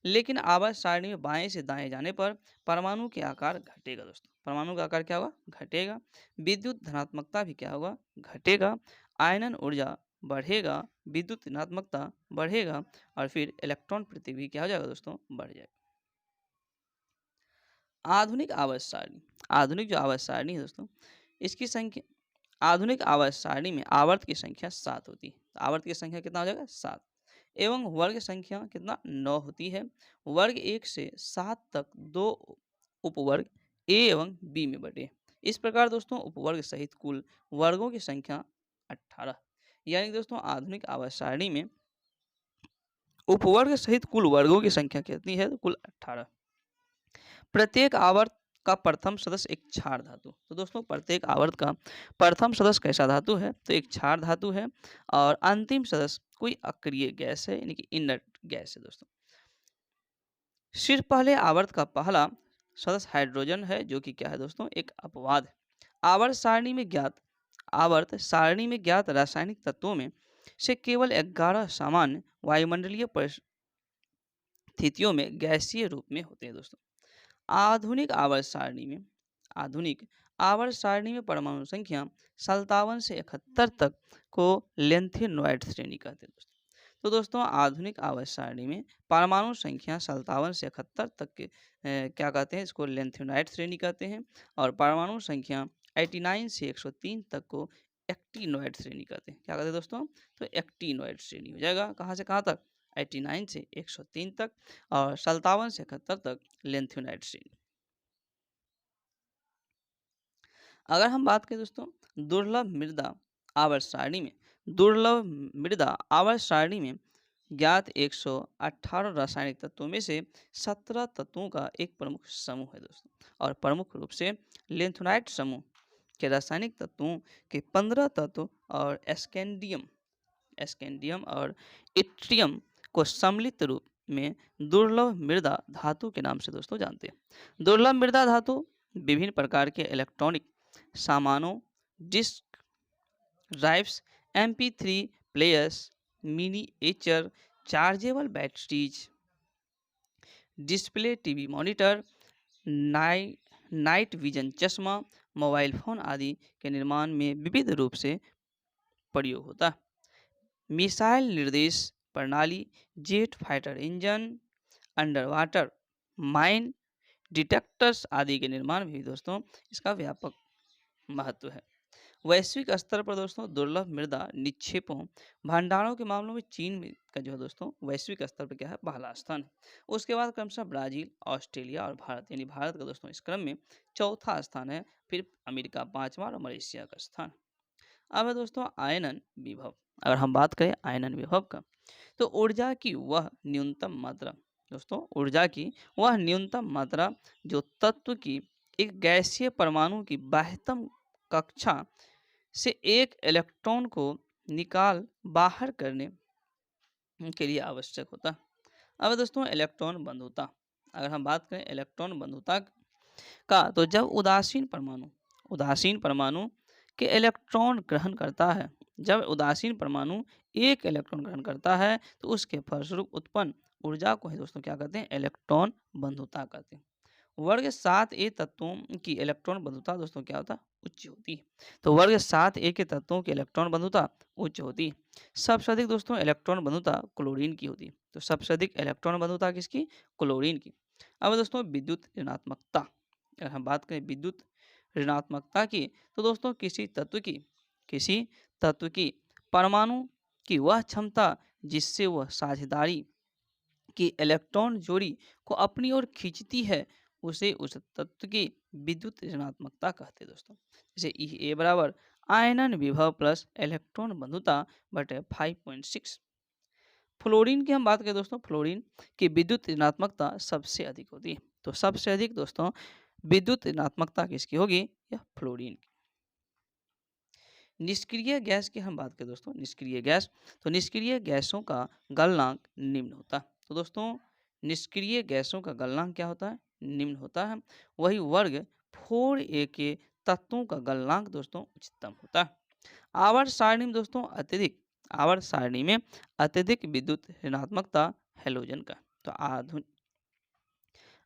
लेकिन आवर्त सारणी में बाएं से दाएं जाने पर परमाणु के आकार घटेगा दोस्तों। परमाणु का आकार क्या होगा? घटेगा। विद्युत धनात्मकता भी क्या होगा? घटेगा। आयनन ऊर्जा बढ़ेगा, विद्युत ऋणात्मकता बढ़ेगा, और फिर इलेक्ट्रॉन प्रति भी क्या हो जाएगा दोस्तों? बढ़ जाएगा। आधुनिक आवर्त सारणी, आधुनिक जो आवर्त सारणी है दोस्तों, इसकी संख्या आधुनिक आवर्त सारणी में आवर्त की संख्या 7 होती है। तो आवर्त की संख्या कितना हो जाएगा? 7। एवं वर्ग संख्या कितना? 9 होती है। वर्ग 1 से 7 तक दो उपवर्ग ए एवं बी में बटे। इस प्रकार दोस्तों उपवर्ग सहित कुल वर्गों की संख्या 18। यानी कि दोस्तों आधुनिक आवर्त सारणी में उपवर्ग सहित कुल वर्गों की संख्या कितनी है? तो कुल 18। प्रत्येक आवर्त का प्रथम सदस्य एक क्षार धातु। तो दोस्तों प्रत्येक आवर्त का प्रथम सदस्य कैसा धातु है? तो एक क्षार धातु है। और अंतिम सदस्य कोई अक्रिय गैस है यानी कि इनर्ट गैस है दोस्तों। सिर्फ पहले आवर्त का पहला सदस्य हाइड्रोजन है जो कि क्या है दोस्तों? एक अपवाद है। आवर्त सारणी में ज्ञात रासायनिक तत्वों में से केवल 11 सामान्य वायुमंडलीय परिस्थितियों में गैसीय रूप में होते हैं दोस्तों। आधुनिक आवर्त सारणी में आधुनिक आवर्त सारणी में परमाणु संख्या 57 से 71 तक को लेंथेनॉइड श्रेणी कहते हैं दोस्तों। तो दोस्तों आधुनिक आवर्त सारणी में परमाणु संख्या 57 से 71 तक के क्या कहते हैं? इसको लेंथेनॉइड श्रेणी कहते हैं। और परमाणु संख्या 89 से 103 तक को एक्टिनॉइड श्रेणी कहते हैं। क्या कहते हैं दोस्तों? तो एक्टिनॉइड श्रेणी हो जाएगा। कहाँ से कहाँ तक? 89 से 103 तक, और 57 से 71 तक लेंथेनॉइड श्रेणी। अगर हम बात करें दोस्तों दुर्लभ मृदा आवर्त सारणी में, दुर्लभ मृदा आवर्त सारणी में ज्ञात 118 रासायनिक तत्वों में से 17 तत्वों का एक प्रमुख समूह है दोस्तों। और प्रमुख रूप से लेंथेनॉइड समूह के रासायनिक तत्वों के 15 तत्व और एस्केंडियम और इट्रियम को सम्मिलित रूप में दुर्लभ मृदा धातु के नाम से दोस्तों जानते हैं। दुर्लभ मृदा धातु विभिन्न प्रकार के इलेक्ट्रॉनिक सामानों, disc drives, MP3 players, miniature chargeable batteries, display TV monitor, night vision चश्मा, मोबाइल फोन आदि के निर्माण में विविध रूप से प्रयोग होता है। मिसाइल निर्देश प्रणाली, jet fighter engine, under water mine detectors आदि के निर्माण में भी दोस्तों इसका व्यापक महत्व है। वैश्विक स्तर पर दोस्तों दुर्लभ मृदा निक्षेपों भंडारों के मामलों में चीन का जो है दोस्तों वैश्विक स्तर पर क्या है? पहला स्थान है। उसके बाद क्रमशः ब्राजील, ऑस्ट्रेलिया और भारत, यानी भारत का दोस्तों इस क्रम में चौथा स्थान है। फिर अमेरिका पांचवा और मलेशिया का स्थान। अब है दोस्तों आयनन विभव। अगर हम बात करें आयनन विभव का, तो ऊर्जा की वह न्यूनतम मात्रा दोस्तों, ऊर्जा की वह न्यूनतम मात्रा जो तत्व की एक गैसीय परमाणु की बाह्यतम कक्षा से एक इलेक्ट्रॉन को निकाल बाहर करने के लिए आवश्यक होता है। अब दोस्तों इलेक्ट्रॉन बंधुता, अगर हम बात करें इलेक्ट्रॉन बंधुता का, तो जब उदासीन परमाणु के इलेक्ट्रॉन ग्रहण करता है, जब उदासीन परमाणु एक इलेक्ट्रॉन ग्रहण करता है तो उसके फलस्वरूप उत्पन्न ऊर्जा को ही दोस्तों क्या कहते हैं? इलेक्ट्रॉन बंधुता कहते हैं। वर्ग 7a तत्वों की इलेक्ट्रॉन बंधुता दोस्तों क्या होता है? उच्च होती है। तो वर्ग 7a के तत्वों की इलेक्ट्रॉन बंधुता उच्च होती है। सबसे अधिक दोस्तों इलेक्ट्रॉन बंधुता क्लोरीन की होती है। तो सबसे अधिक इलेक्ट्रॉन बंधुता किसकी? क्लोरीन की। अब दोस्तों विद्युत ऋणात्मकता, अगर हम बात करें विद्युत ऋणात्मकता की, तो दोस्तों किसी तत्व की परमाणु की वह क्षमता जिससे वह साझेदारी की इलेक्ट्रॉन जोड़ी को अपनी ओर खींचती है, उसे उस तत्व की विद्युत ऋणात्मकता कहते हैं दोस्तों। जैसे E बराबर आयनन विभव प्लस इलेक्ट्रॉन बंधुता बटे 5.6। फ्लोरीन की हम बात करें दोस्तों, फ्लोरीन की विद्युत ऋणात्मकता सबसे अधिक होती है। तो सबसे अधिक दोस्तों विद्युत ऋणात्मकता किसकी होगी? यह फ्लोरीन की। निष्क्रिय गैस की हम बात करें दोस्तों, निष्क्रिय गैस, तो निष्क्रिय गैसों का गलनांक निम्न होता है। तो दोस्तों निष्क्रिय गैसों का गलनांक क्या होता है? निम्न होता है। वही वर्ग 4a के तत्वों का गलनांक दोस्तों उच्चतम होता है। आवर्त सारणी में दोस्तों अत्यधिक विद्युत ऋणात्मकता हैलोजन का। तो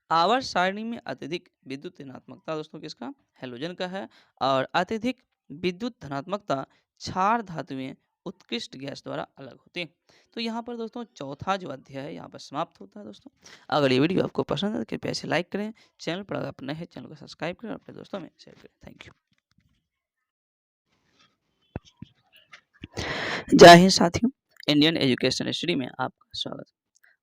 आवर्त सारणी में अत्यधिक विद्युत ऋणात्मकता दोस्तों किसका? हैलोजन का है। और अत्यधिक विद्युत धनात्मकता क्षार धातुएं उत्कृष्ट गैस द्वारा अलग होते हैं। तो यहाँ पर दोस्तों चौथा जो अध्याय है यहाँ पर समाप्त होता है दोस्तों। अगर ये वीडियो आपको पसंद है तो कृपया इसे लाइक करें, चैनल पर अगर आप नए हैं चैनल को सब्सक्राइब करें और अपने दोस्तों में शेयर करें। Thank you. जय हिंद साथियों, इंडियन एजुकेशन स्टडी में आपका स्वागत है।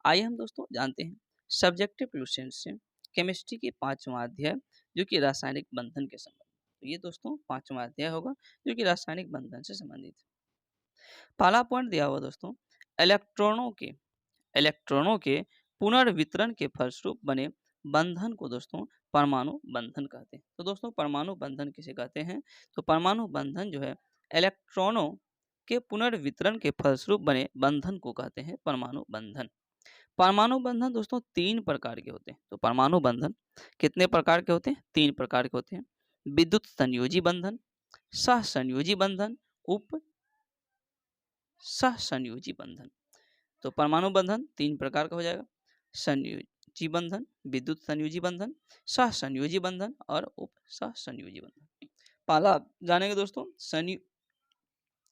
आइए हम दोस्तों जानते हैं सब्जेक्टिव क्वेश्चन से केमिस्ट्री के 5वां अध्याय जो कि रासायनिक बंधन के संबंध। तो ये दोस्तों 5वां अध्याय होगा जो कि रासायनिक बंधन से संबंधित है। पहला पॉइंट दिया हुआ दोस्तों, इलेक्ट्रॉनों के पुनर्वितरण के फलस्वरूप बने बंधन को दोस्तों परमाणु बंधन कहते हैं। तो दोस्तों परमाणु बंधन किसे कहते हैं? तो परमाणु बंधन जो है इलेक्ट्रॉनों के पुनर्वितरण के फलस्वरूप बने बंधन को कहते हैं परमाणु बंधन। परमाणु बंधन दोस्तों 3 प्रकार के होते हैं। तो परमाणु बंधन कितने प्रकार के होते हैं? 3 प्रकार के होते हैं। विद्युत संयोजी बंधन, सहसंयोजी बंधन, उप सहसंयोजी बंधन। तो परमाणु बंधन 3 प्रकार का हो जाएगा। संयोजी बंधन, विद्युत संयोजी बंधन, सहसंयोजी बंधन और उप सहसंयोजी बंधन। पहला जानेंगे दोस्तों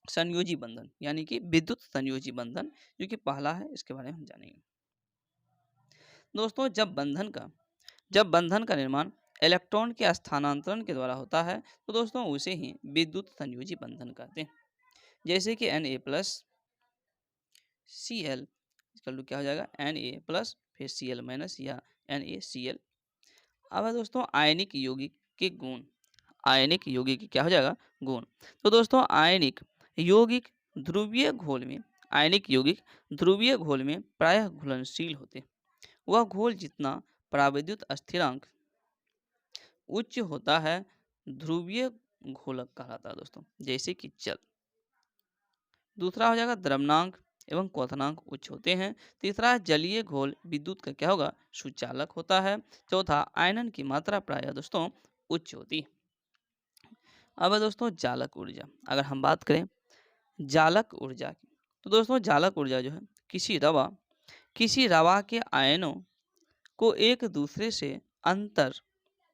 संयोजी बंधन यानी कि विद्युत संयोजी बंधन, जो कि पहला है, इसके बारे में हम जानेंगे। दोस्तों जब बंधन का निर्माण इलेक्ट्रॉन के स्थानांतरण के द्वारा होता है तो दोस्तों उसे ही विद्युत संयोजी बंधन कहते हैं। जैसे कि Na प्लस Cl क्या हो जाएगा? Na प्लस फिर Cl माइनस या NaCl। अब है दोस्तों आयनिक यौगिक के गुण, आयनिक यौगिक की क्या हो जाएगा? गुण। तो दोस्तों आयनिक यौगिक ध्रुवीय घोल में प्रायः घुलनशील होते हैं। वह घोल जितना प्राविद्युत स्थिरांक उच्च होता है ध्रुवीय घोलक कहलाता है दोस्तों, जैसे कि जल। दूसरा हो जाएगा द्रव्यनांक एवं क्वथनांक उच्च होते हैं। तीसरा जलीय घोल विद्युत का क्या होगा? सुचालक होता है। चौथा आयनन की मात्रा प्रायः दोस्तों उच्च होती है। अब है दोस्तों जालक ऊर्जा। अगर हम बात करें जालक ऊर्जा की, तो दोस्तों जालक ऊर्जा जो है किसी रवा के आयनों को एक दूसरे से अंतर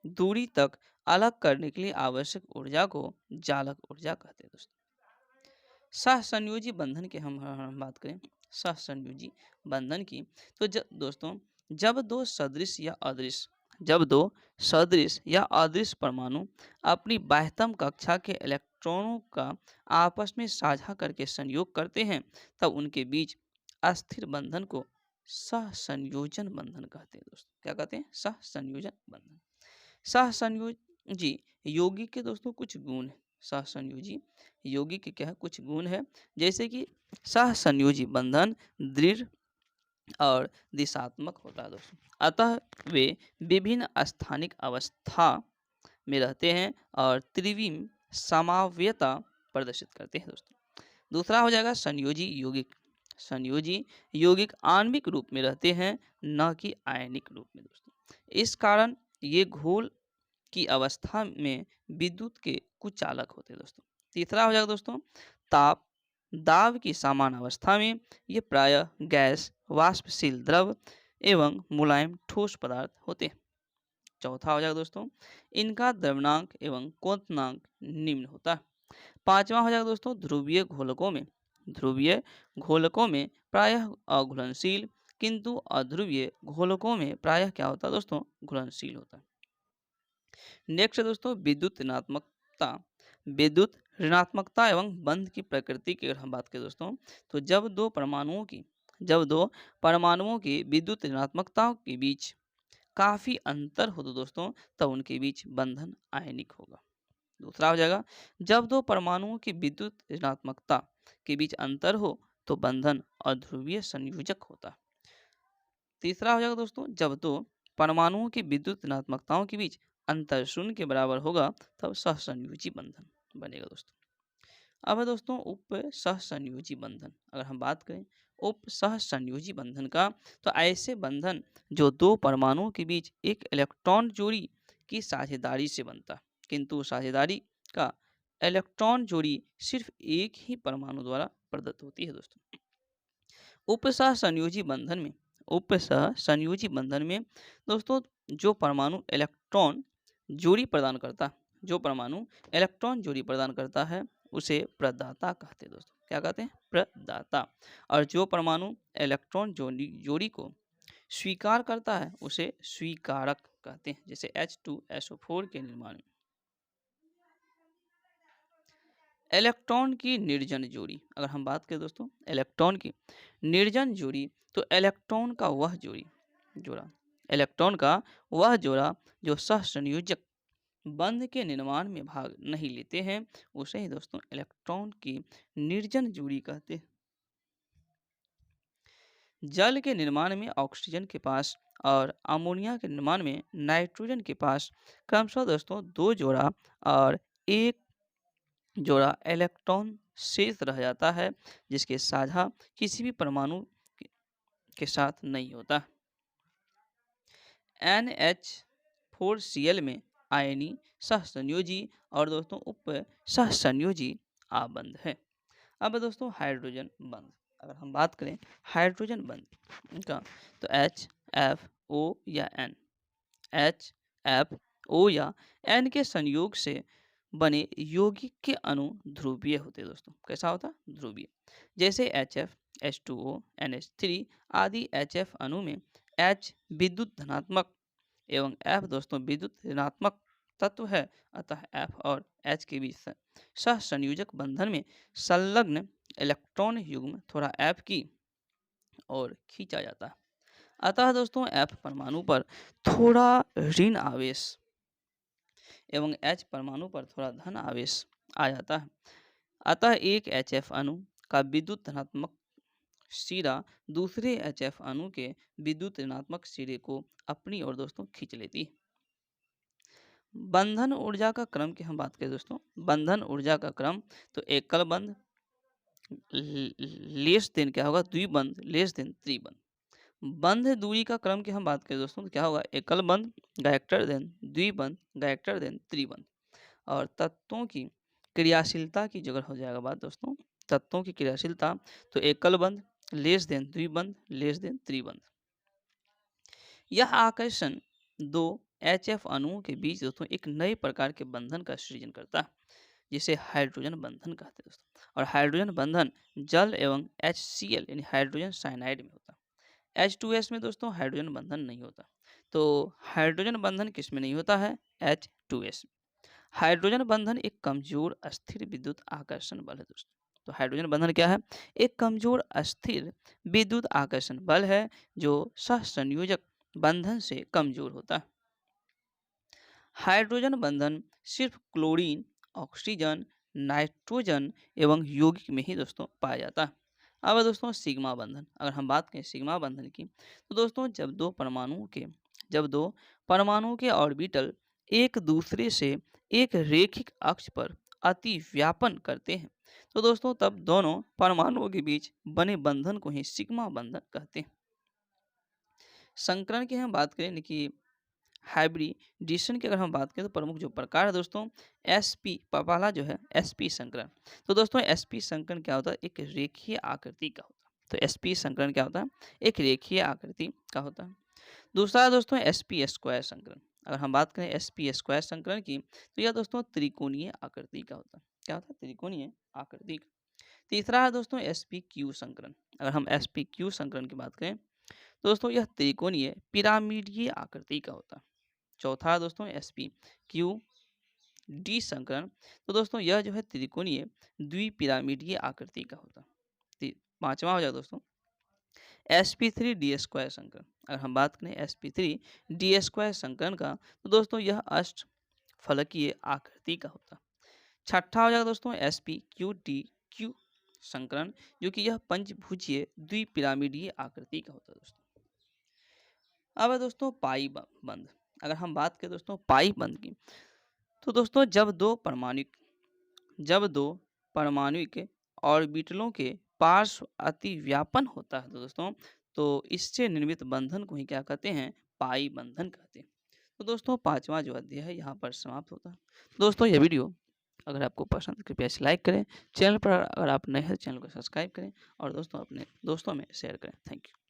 दूरी तक अलग करने के लिए आवश्यक ऊर्जा को जालक ऊर्जा कहते हैं दोस्तों। सहसंयोजी बंधन की हम बात करें, सहसंयोजी बंधन की, तो दोस्तों जब दो सदृश या अदृश परमाणु अपनी बाह्यतम कक्षा के इलेक्ट्रॉनों का आपस में साझा करके संयोग करते हैं तब उनके बीच अस्थिर बंधन को सहसंयोजन बंधन कहते हैं दोस्तों। क्या कहते हैं? सहसंयोजन बंधन। सहसंयोजी यौगिक के दोस्तों कुछ गुण है। सहसंयोजी यौगिक के क्या है? कुछ गुण है। जैसे कि सहसंयोजी बंधन दृढ़ और दिशात्मक होता है दोस्तों। अतः वे विभिन्न स्थानिक अवस्था में रहते हैं और त्रिविम समाव्यता प्रदर्शित करते हैं दोस्तों। दूसरा हो जाएगा संयोजी यौगिक। संयोजी यौगिक आणविक रूप में रहते हैं, न कि आयनिक रूप में दोस्तों। इस कारण ये घोल की अवस्था में विद्युत के कुछ चालक होते हैं दोस्तों। तीसरा हो जाएगा दोस्तों ताप दाब की समान अवस्था में ये प्रायः गैस, वाष्पशील द्रव एवं मुलायम ठोस पदार्थ होते हैं। चौथा हो जाएगा दोस्तों, इनका द्रवणांक एवं क्वथनांक निम्न होता है। पांचवा हो जाएगा दोस्तों, ध्रुवीय घोलकों में प्रायः अघुलनशील, किंतु अध्रुवीय घोलकों में प्रायः क्या होता है दोस्तों, घुलनशील होता है। नेक्स्ट है दोस्तों विद्युत ऋणात्मकता। विद्युत ऋणात्मकता एवं बंध की प्रकृति की अगर हम बात करें दोस्तों, तो जब दो परमाणुओं की विद्युत ऋणात्मकताओं के बीच काफी अंतर हो तो दोस्तों, तब उनके बीच बंधन आयनिक होगा। दूसरा हो जाएगा, जब दो परमाणुओं की विद्युत ऋणात्मकता के बीच अंतर हो तो बंधन अध्रुवीय संयोजक होता है। तीसरा हो जाएगा दोस्तों, जब दो परमाणुओं की विद्युत ऋणात्मकताओं के बीच अंतर शून्य के बराबर होगा तब सहसंयोजी बंधन बनेगा दोस्तों। अब है दोस्तों उप सहसंयोजी बंधन। अगर हम बात करें उप सहसंयोजी बंधन का, तो ऐसे बंधन जो दो परमाणुओं के बीच एक इलेक्ट्रॉन जोड़ी की साझेदारी से बनता है, किंतु साझेदारी का इलेक्ट्रॉन जोड़ी सिर्फ एक ही परमाणु द्वारा प्रदत्त होती है दोस्तों। उपसह संयोजी बंधन में उपसह संयोजी बंधन में दोस्तों जो परमाणु इलेक्ट्रॉन जोड़ी प्रदान करता जो परमाणु इलेक्ट्रॉन जोड़ी प्रदान करता है उसे प्रदाता कहते हैं दोस्तों। क्या कहते हैं? प्रदाता। और जो परमाणु इलेक्ट्रॉन जोड़ी को स्वीकार करता है उसे स्वीकारक कहते हैं। जैसे H2SO4 के निर्माण में इलेक्ट्रॉन की निर्जन जोड़ी, अगर हम बात करें दोस्तों इलेक्ट्रॉन की निर्जन जोड़ी, तो इलेक्ट्रॉन का वह जोड़ा जो सहसंयोजक बंध के निर्माण में भाग नहीं लेते हैं उसे ही दोस्तों इलेक्ट्रॉन की निर्जन जोड़ी कहते हैं। जल के निर्माण में ऑक्सीजन के पास और अमोनिया के निर्माण में नाइट्रोजन के पास क्रमशः दोस्तों दो जोड़ा और एक जोड़ा इलेक्ट्रॉन शेष रह जाता है, जिसके साझा किसी भी परमाणु के साथ नहीं होता। NH4Cl में आयनी सहसंयोजी और दोस्तों उप सहसंयोजी आबंध है। अब दोस्तों हाइड्रोजन बंध, अगर हम बात करें हाइड्रोजन बंध का, तो HFO या N के संयोग से बने यौगिक के अणु ध्रुवीय होते हैं दोस्तों। कैसा होता? ध्रुवीय। जैसे HF, H2O, NH3 आदि HF अणु में H विद्युत धनात्मक एवं F दोस्तों विद्युत ऋणात्मक तत्व है, अतः F और H के बीच सहसंयोजक बंधन में संलग्न इलेक्ट्रॉन युग्म थोड़ा F की ओर खींचा जाता है। अतः दोस्तों F परमाणु पर थोड़ा ऋण आवेश एवं H परमाणु पर थोड़ा धन आवेश आ जाता है। अतः एक HF अणु का विद्युत धनात्मक सिरा दूसरे HF अणु के विद्युत ऋणात्मक सिरे को अपनी ओर दोस्तों खींच लेती है। बंधन ऊर्जा का क्रम की हम बात करें दोस्तों, बंधन ऊर्जा का क्रम, तो एकल बंध लेस देन क्या होगा, द्विबंध लेस देन त्रिबंध। बंध दूरी का क्रम की हम बात करें दोस्तों, तो क्या होगा, एकल बंध ग्रेटर देन द्विबंध ग्रेटर देन त्रिबंध। और तत्वों की क्रियाशीलता की जगह हो जाएगा बात दोस्तों, तत्वों की क्रियाशीलता, तो एकल बंध लेस देन द्विबंध लेस देन त्रिबंध। यह आकर्षण दो HF अणुओं के बीच दोस्तों एक नए प्रकार के बंधन का सृजन करता है, जिसे हाइड्रोजन बंधन कहते हैं दोस्तों। और हाइड्रोजन बंधन जल एवं HCl यानी हाइड्रोजन साइनाइड में होता है। H2S में दोस्तों हाइड्रोजन बंधन नहीं होता। तो हाइड्रोजन बंधन किस में नहीं होता है? H2S में। हाइड्रोजन बंधन एक कमजोर अस्थिर विद्युत आकर्षण बल है दोस्तों। तो हाइड्रोजन बंधन क्या है? एक कमजोर अस्थिर विद्युत आकर्षण बल है जो सहसंयोजक बंधन से कमजोर होता है। हाइड्रोजन बंधन सिर्फ क्लोरीन, ऑक्सीजन, नाइट्रोजन एवं यौगिक में ही दोस्तों पाया जाता है। अब दोस्तों सिग्मा बंधन, अगर हम बात करें सिग्मा बंधन की, तो दोस्तों जब दो परमाणुओं के ऑर्बिटल एक दूसरे से एक रेखिक अक्ष पर अति व्यापन करते हैं, तो दोस्तों तब दोनों परमाणुओं के बीच बने बंधन को ही सिग्मा बंधन कहते हैं। संकरण की हम बात करें कि हाइब्रिडेशन की अगर हम बात करें तो प्रमुख जो प्रकार है दोस्तों sp पहला जो है sp संकरण। तो दोस्तों sp संकरण क्या होता है? एक रेखीय आकृति का होता है। तो sp संकरण क्या होता है? एक रेखीय आकृति का होता है। दूसरा दोस्तों sp स्क्वायर संकरण। अगर हम बात करें sp स्क्वायर संकरण की, तो यह दोस्तों त्रिकोणीय आकृति का होता है। क्या होता है? त्रिकोणीय आकृति का। तीसरा है दोस्तों sp-q संकरण। अगर हम sp-q संकरण की बात करें, तो दोस्तों यह त्रिकोणीय पिरामिडीय आकृति का होता है। चौथा है दोस्तों sp-q-d संकरण। तो दोस्तों यह जो है त्रिकोणीय द्विपिरामिडीय आकृति का होता है। पांचवा हो जाएगा दोस्तों sp3d स्क्वायर संकरण। अगर हम बात करें sp3d स्क्वायर संकरण का, तो दोस्तों यह अष्ट फलकीय आकृति का होता है। छठा हो जाएगा दोस्तों sp-q-d-q संकरण, जो कि यह पंचभुजीय द्विपिरामिडीय आकृति का होता है दोस्तों। अब है दोस्तों पाई बंध। अगर हम बात करें दोस्तों पाई बंध की, तो दोस्तों जब दो परमाणुक ऑर्बिटलों के पार्श्व अतिव्यापन होता है, तो दोस्तों तो इससे निर्मित बंधन को ही क्या कहते हैं? पाई बंधन कहते हैं। तो दोस्तों पांचवा जो अध्याय है यहाँ पर समाप्त होता है। दोस्तों यह वीडियो अगर आपको पसंद है कृपया इसे लाइक करें, चैनल पर अगर आप नए हैं चैनल को सब्सक्राइब करें और दोस्तों अपने दोस्तों में शेयर करें। Thank you.